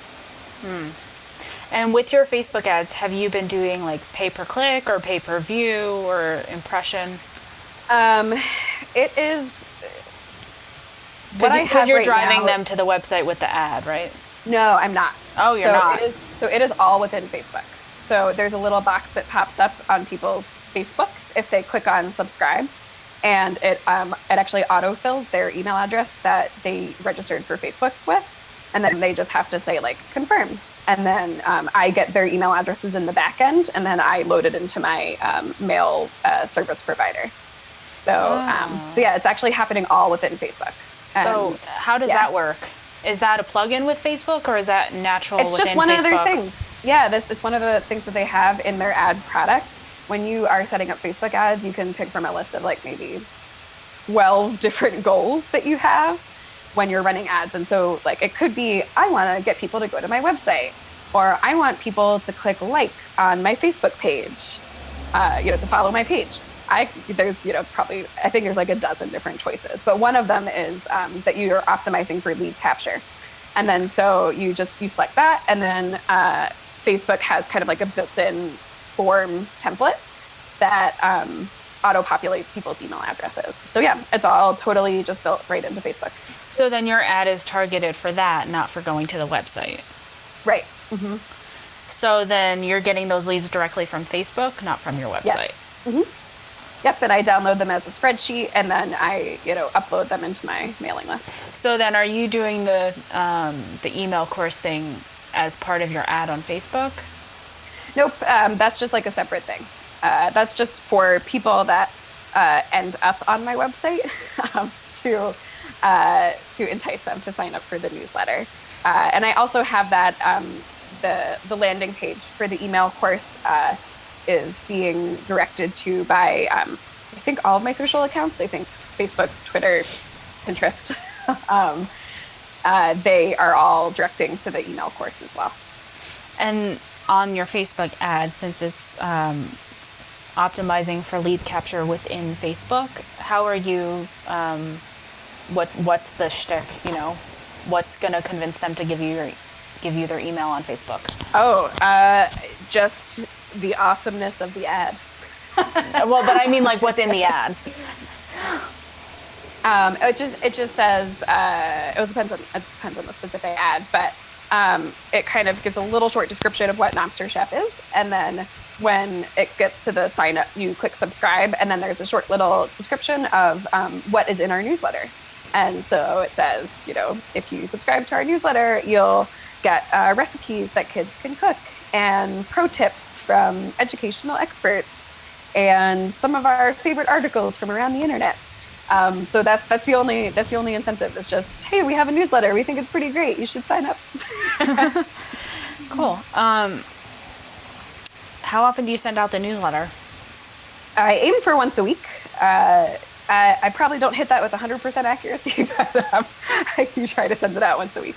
And with your Facebook ads, have you been doing pay-per-click or pay-per-view or impression? It is. Because you're driving them to the website with the ad, right? No, I'm not. Oh, you're not. It is all within Facebook. So there's a little box that pops up on people's Facebooks if they click on subscribe. And it actually autofills their email address that they registered for Facebook with. And then they just have to say confirm. And then I get their email addresses in the back end, and then I load it into my mail service provider. So yeah, it's actually happening all within Facebook. So how does that work? Is that a plugin with Facebook, or is that natural within Facebook? It's just one of their things. Yeah, it's one of the things that they have in their ad product. When you are setting up Facebook ads, you can pick from a list of maybe 12 different goals that you have when you're running ads. And so it could be, I want to get people to go to my website, or I want people to click on my Facebook page, to follow my page. There's probably, I think there's a dozen different choices, but one of them is that you're optimizing for lead capture. And then so you select that, and then Facebook has kind of a built-in form template that auto-populates people's email addresses. So yeah, it's all totally just built right into Facebook. So then your ad is targeted for that, not for going to the website. Right. So then you're getting those leads directly from Facebook, not from your website. Yes. Yep, and I download them as a spreadsheet, and then I, upload them into my mailing list. So then, are you doing the email course thing as part of your ad on Facebook? Nope, that's just like a separate thing. That's just for people that end up on my website to entice them to sign up for the newsletter. And I also have that the landing page for the email course is being directed to by I think all of my social accounts. I think Facebook, Twitter, Pinterest. They are all directing to the email course as well. And on your Facebook ad, since it's optimizing for lead capture within Facebook, how are you? What's the shtick? What's gonna convince them to give you their email on Facebook? Just the awesomeness of the ad. Well, but I mean, like, what's in the ad? It just says it depends on the specific ad, but it kind of gives a little short description of what Nomster Chef is, and then when it gets to the sign up, you click subscribe, and then there's a short little description of what is in our newsletter. And so it says, if you subscribe to our newsletter, you'll get recipes that kids can cook and pro tips from educational experts and some of our favorite articles from around the internet. So that's the only incentive. Is just, hey, we have a newsletter. We think it's pretty great. You should sign up. Cool. How often do you send out the newsletter? I aim for once a week. I probably don't hit that with 100% accuracy, but I do try to send it out once a week.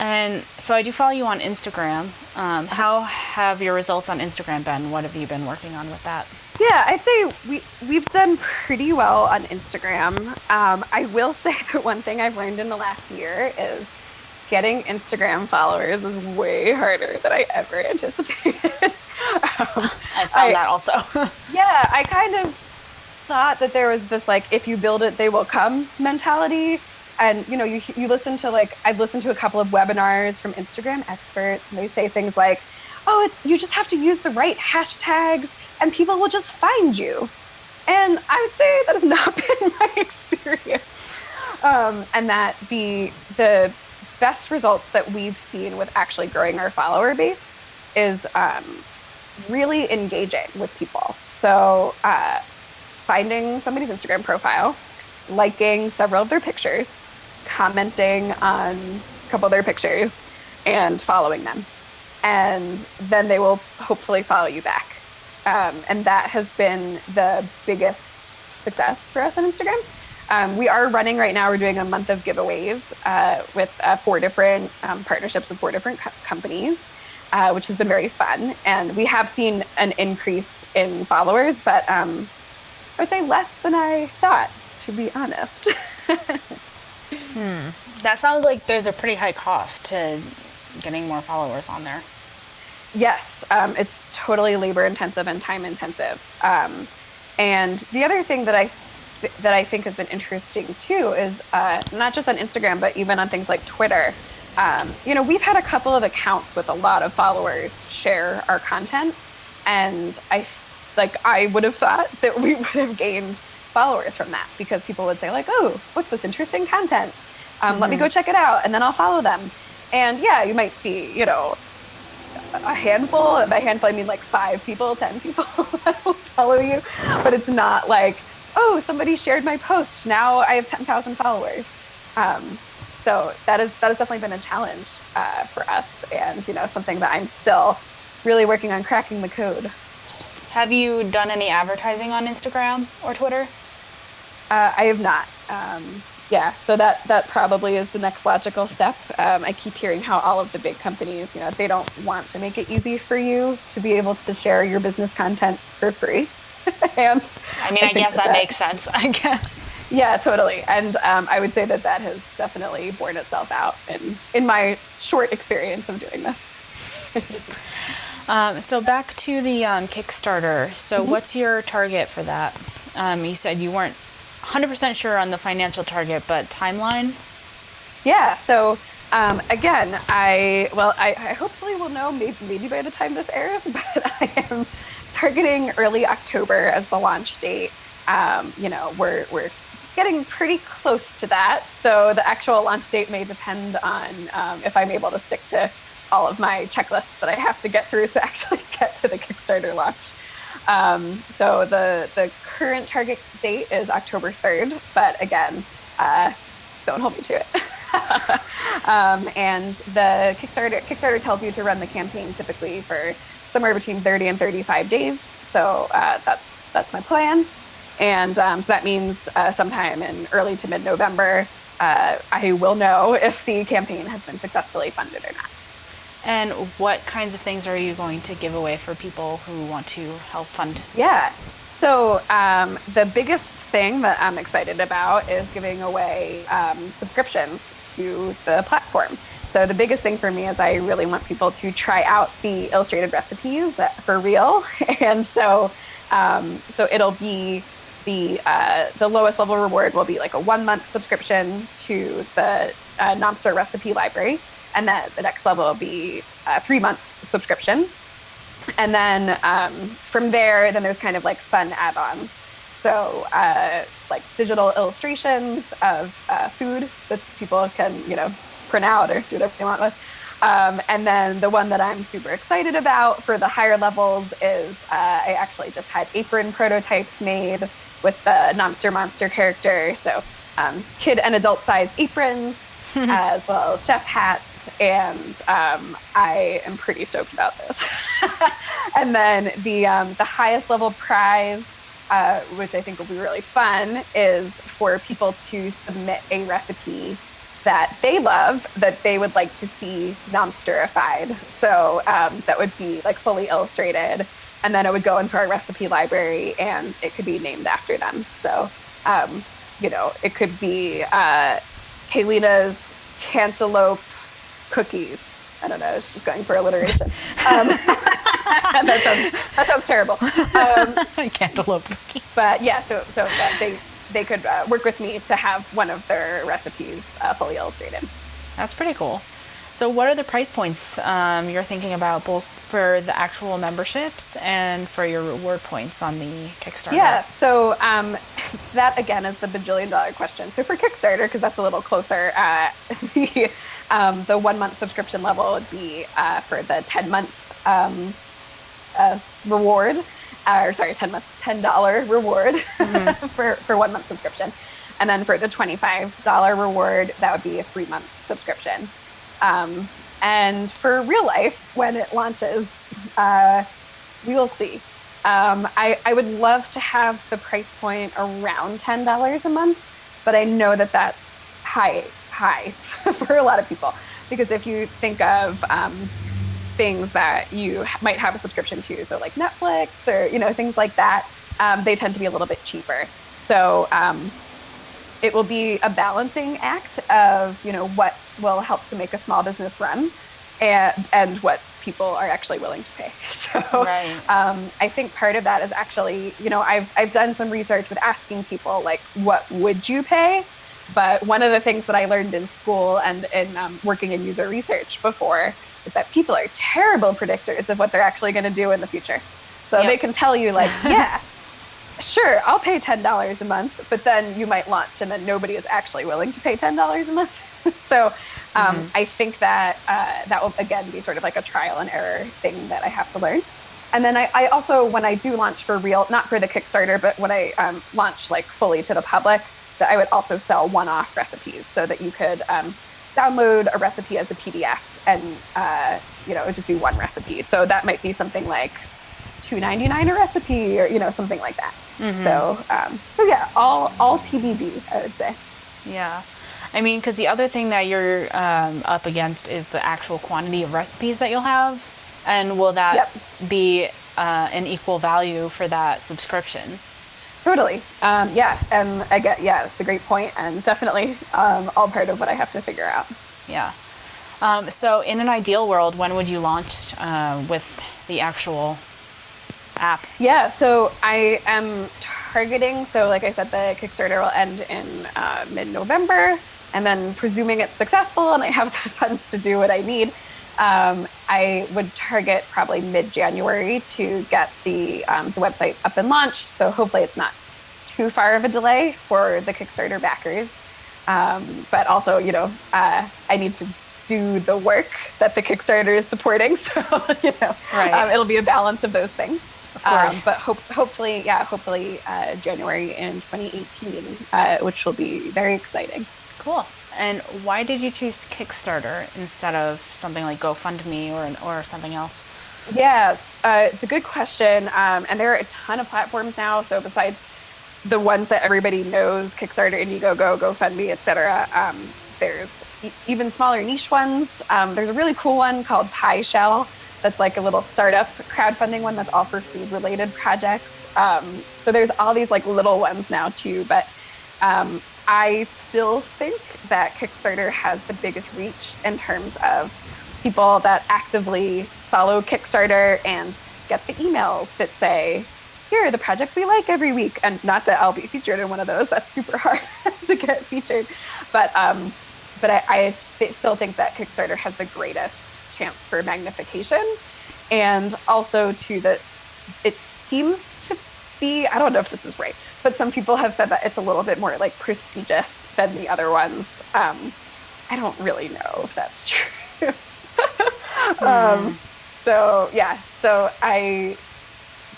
And so I do follow you on Instagram. How have your results on Instagram been? What have you been working on with that? Yeah, I'd say we've done pretty well on Instagram. I will say that one thing I've learned in the last year is getting Instagram followers is way harder than I ever anticipated. I found that also. Yeah, I kind of thought that there was this, like, if you build it, they will come mentality. And, you listen to, I've listened to a couple of webinars from Instagram experts, and they say things like, you just have to use the right hashtags and people will just find you. And I would say that has not been my experience. And that the best results that we've seen with actually growing our follower base is really engaging with people. So finding somebody's Instagram profile, liking several of their pictures, commenting on a couple of their pictures, and following them. And then they will hopefully follow you back. And that has been the biggest success for us on Instagram. We are running right now, we're doing a month of giveaways with 4 different partnerships with 4 different companies, which has been very fun. And we have seen an increase in followers, but I would say less than I thought, to be honest. That sounds like there's a pretty high cost to getting more followers on there. Yes, it's totally labor intensive and time intensive. And the other thing that I think has been interesting too is not just on Instagram, but even on things like Twitter. We've had a couple of accounts with a lot of followers share our content, and I would have thought that we would have gained followers from that, because people would say, like, oh, what's this interesting content? Let me go check it out, and then I'll follow them. And yeah, you might see, a handful, and by handful I mean like 5 people, 10 people that will follow you, but it's not like, oh, somebody shared my post, now I have 10,000 followers. So that has definitely been a challenge for us, and something that I'm still really working on cracking the code. Have you done any advertising on Instagram or Twitter? I have not. So that probably is the next logical step. I keep hearing how all of the big companies, they don't want to make it easy for you to be able to share your business content for free. And I guess that makes sense. I guess. Yeah, totally. And I would say that has definitely borne itself out in my short experience of doing this. So back to the Kickstarter. So what's your target for that? You said you weren't 100% sure on the financial target, but timeline? Yeah, so Again, I hopefully will know maybe by the time this airs, but I am targeting early October as the launch date. We're getting pretty close to that, so the actual launch date may depend on if I'm able to stick to all of my checklists that I have to get through to actually get to the Kickstarter launch. So the current target date is October 3rd, but again, don't hold me to it. And the Kickstarter tells you to run the campaign typically for somewhere between 30 and 35 days. So that's my plan. And so that means sometime in early to mid-November, I will know if the campaign has been successfully funded or not. And what kinds of things are you going to give away for people who want to help fund? Yeah. So the biggest thing that I'm excited about is giving away subscriptions to the platform. So the biggest thing for me is I really want people to try out the illustrated recipes for real. And so it'll be the lowest level reward will be like a 1-month subscription to the Nomster recipe library. And then the next level will be a 3-month subscription. And then from there, then there's kind of like fun add-ons. So like digital illustrations of food that people can, print out or do whatever they want with. And then the one that I'm super excited about for the higher levels is I actually just had apron prototypes made with the Nomster Monster character. So kid and adult size aprons, as well as chef hats. And I am pretty stoked about this. And then the highest level prize, which I think will be really fun, is for people to submit a recipe that they love that they would like to see Nomsterified. So that would be like fully illustrated, and then it would go into our recipe library and it could be named after them. So it could be Caylena's cantaloupe cookies. I don't know. It's just going for alliteration. That sounds terrible. Cantaloupe cookies. But yeah, so that they could work with me to have one of their recipes fully illustrated. That's pretty cool. So what are the price points you're thinking about, both for the actual memberships and for your reward points on the Kickstarter? Yeah, so that again is the bajillion-dollar question. So for Kickstarter, because that's a little closer, the 1-month subscription level would be for the 10-month reward, $10 reward for 1-month subscription. And then for the $25 reward, that would be a 3-month subscription. And for real life, when it launches, we will see. I would love to have the price point around $10 a month, but I know that that's high for a lot of people. Because if you think of things that you might have a subscription to, so like Netflix or things like that, they tend to be a little bit cheaper. So it will be a balancing act of what will help to make a small business run, and what people are actually willing to pay. So right. I think part of that is actually I've done some research with asking people like, what would you pay? But one of the things that I learned in school and in working in user research before is that people are terrible predictors of what they're actually going to do in the future. So they can tell you like, yeah, sure, I'll pay $10 a month, but then you might launch and then nobody is actually willing to pay $10 a month. So I think that that will, again, be sort of like a trial and error thing that I have to learn. And then I also, when I do launch for real, not for the Kickstarter, but when I launch like fully to the public, that I would also sell one-off recipes so that you could download a recipe as a PDF and, it would just be one recipe. So that might be something like $2.99 a recipe or, something like that. So yeah, all TBD, I would say. Yeah. I mean, because the other thing that you're up against is the actual quantity of recipes that you'll have. And will that be an equal value for that subscription? Totally. Yeah. And it's a great point, and definitely all part of what I have to figure out. Yeah. So in an ideal world, when would you launch with the actual app? Yeah. So I am targeting, so like I said, the Kickstarter will end in mid-November, and then presuming it's successful and I have the funds to do what I need, I would target probably mid-January to get the website up and launched. So hopefully it's not too far of a delay for the Kickstarter backers. But also, I need to do the work that the Kickstarter is supporting. So, Right. It'll be a balance of those things. Of course. But hopefully January in 2018, which will be very exciting. Cool. And why did you choose Kickstarter instead of something like GoFundMe or something else? Yes, it's a good question. And there are a ton of platforms now. So besides the ones that everybody knows, Kickstarter, Indiegogo, GoFundMe, etc., there's even smaller niche ones. There's a really cool one called Pie Shell that's like a little startup crowdfunding one that's all for food-related projects. So there's all these like little ones now too. But I still think that Kickstarter has the biggest reach in terms of people that actively follow Kickstarter and get the emails that say, here are the projects we like every week. And not that I'll be featured in one of those. That's super hard to get featured. But I still think that Kickstarter has the greatest chance for magnification. And also, too, that it seems to be, I don't know if this is right, but some people have said that it's a little bit more like prestigious than the other ones. I don't really know if that's true.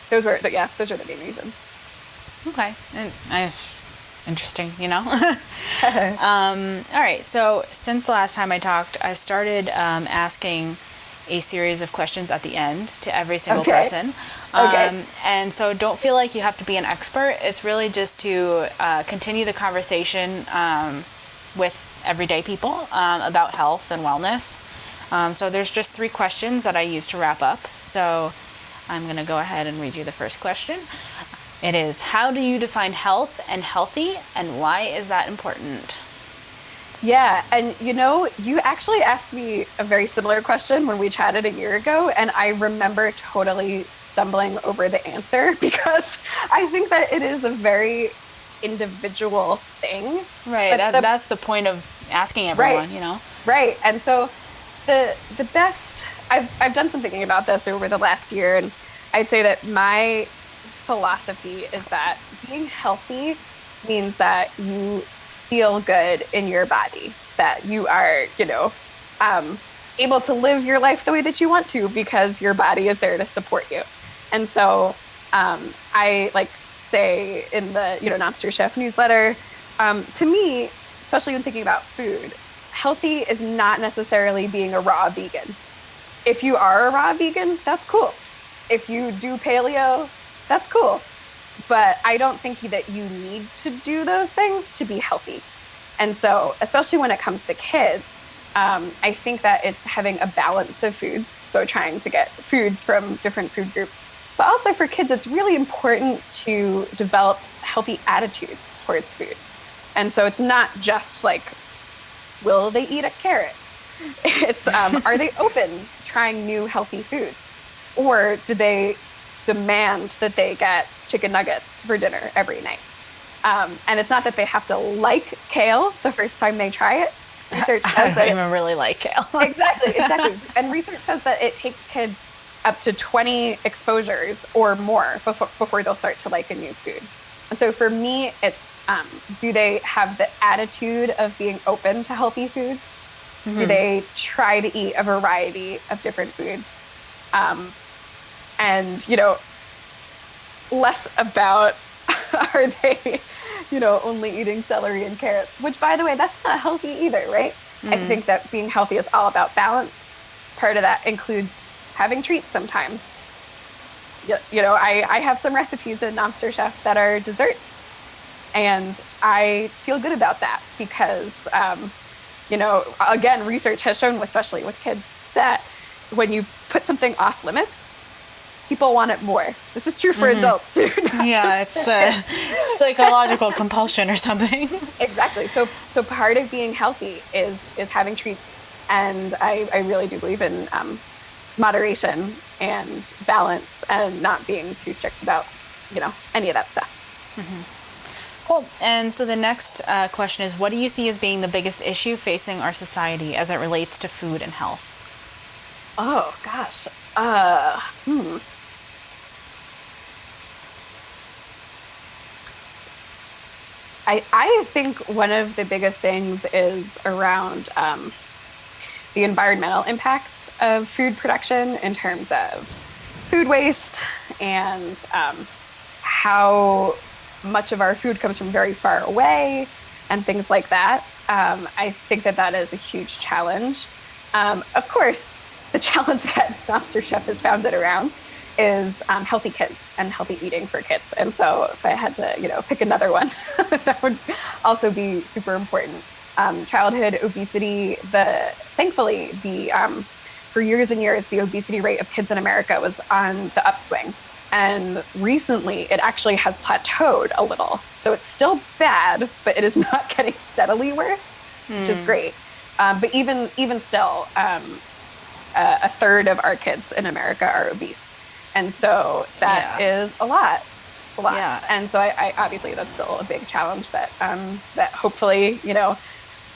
Those are the main reasons. Okay. Interesting, all right. So since the last time I talked, I started asking a series of questions at the end to every single person. And so don't feel like you have to be an expert. It's really just to continue the conversation with everyday people about health and wellness. So there's just 3 questions that I use to wrap up. So I'm going to go ahead and read you the first question. It is, how do you define health and healthy, and why is that important? Yeah, and you actually asked me a very similar question when we chatted a year ago, and I remember totally stumbling over the answer because I think that it is a very individual thing. Right, that's the point of asking everyone, Right, and so the best, I've done some thinking about this over the last year, and I'd say that my philosophy is that being healthy means that you feel good in your body, that you are, able to live your life the way that you want to because your body is there to support you. And so I say in the, Nomster Chef newsletter, to me, especially when thinking about food, healthy is not necessarily being a raw vegan. If you are a raw vegan, that's cool. If you do paleo, that's cool. But I don't think that you need to do those things to be healthy. And so, especially when it comes to kids, I think that it's having a balance of foods. So trying to get foods from different food groups. But also for kids, it's really important to develop healthy attitudes towards food. And so it's not just like, will they eat a carrot? It's, are they open to trying new healthy foods? Or do they demand that they get chicken nuggets for dinner every night? And it's not that they have to like kale the first time they try it. Research says I don't even really like kale. Exactly. And research says that it takes kids up to 20 exposures or more before they'll start to like a new food. And so for me, it's, do they have the attitude of being open to healthy foods? Mm-hmm. Do they try to eat a variety of different foods? And, less about, are they, only eating celery and carrots, which, by the way, that's not healthy either, right? Mm-hmm. I think that being healthy is all about balance. Part of that includes having treats sometimes. I have some recipes in Nomster Chef that are desserts, and I feel good about that because, again, research has shown, especially with kids, that when you put something off limits, people want it more. This is true for adults too. Yeah, it's psychological compulsion or something. Exactly. So part of being healthy is having treats, and I really do believe in moderation and balance and not being too strict about any of that stuff. Cool. And so the next question is, what do you see as being the biggest issue facing our society as it relates to food and health? Oh gosh. I think one of the biggest things is around the environmental impacts of food production in terms of food waste and how much of our food comes from very far away and things like that. I think that is a huge challenge. Of course, the challenge that Nomster Chef is founded around is healthy kids and healthy eating for kids. And so if I had to, pick another one, that would also be super important. Childhood obesity, thankfully, for years and years, the obesity rate of kids in America was on the upswing. And recently, it actually has plateaued a little. So it's still bad, but it is not getting steadily worse, which is great. But even still, a third of our kids in America are obese. And so that is a lot. It's a lot. Yeah. And so I obviously that's still a big challenge that hopefully,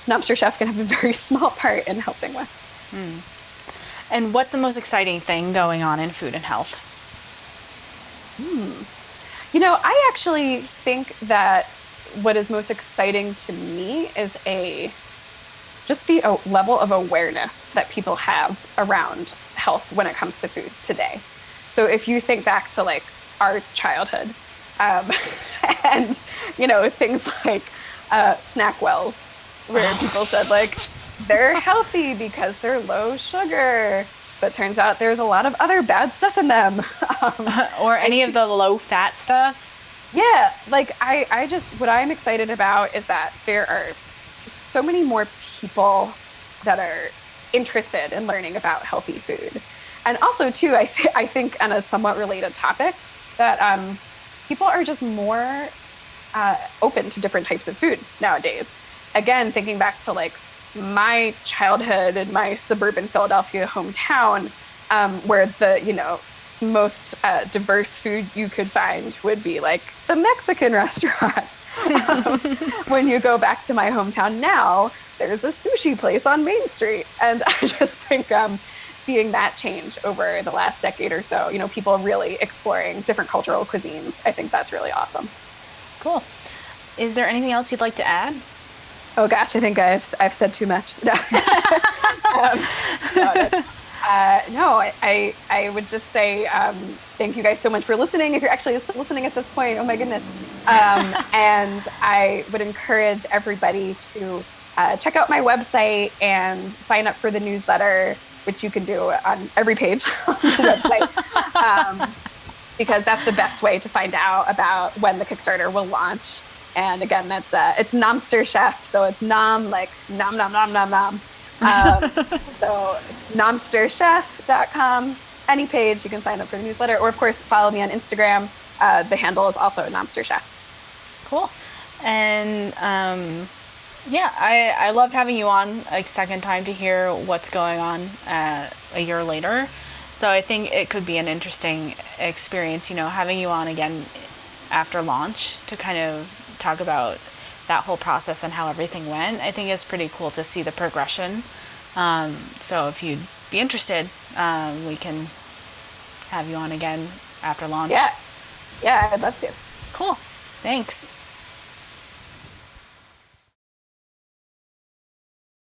Nomster Chef can have a very small part in helping with. And what's the most exciting thing going on in food and health? I actually think that what is most exciting to me is just the level of awareness that people have around health when it comes to food today. So if you think back to like our childhood, and things like snack wells, where people said like they're healthy because they're low sugar, but turns out there's a lot of other bad stuff in them. Or any of the low fat stuff. Yeah, like I just what I'm excited about is that there are so many more people that are interested in learning about healthy food. And also, too, I think on a somewhat related topic, that people are just more open to different types of food nowadays. Again, thinking back to like my childhood in my suburban Philadelphia hometown, where the most diverse food you could find would be like the Mexican restaurant. When you go back to my hometown now, there's a sushi place on Main Street, and I just think seeing that change over the last decade or so, people really exploring different cultural cuisines. I think that's really awesome. Cool. Is there anything else you'd like to add? Oh gosh, I think I've said too much. No. I would just say thank you guys so much for listening. If you're actually still listening at this point, oh my goodness. And I would encourage everybody to check out my website and sign up for the newsletter, which you can do on every page on the website, because that's the best way to find out about when the Kickstarter will launch. And again, that's it's Nomster Chef, so it's nom like nom nom nom nom nom. So nomsterchef.com, any page you can sign up for the newsletter, or of course follow me on Instagram. The handle is also Nomster Chef. Cool. And I loved having you on a second time to hear what's going on a year later. So I think it could be an interesting experience, having you on again after launch to kind of talk about that whole process and how everything went. I think it's pretty cool to see the progression. So if you'd be interested, we can have you on again after launch. Yeah, I'd love to. Cool. Thanks.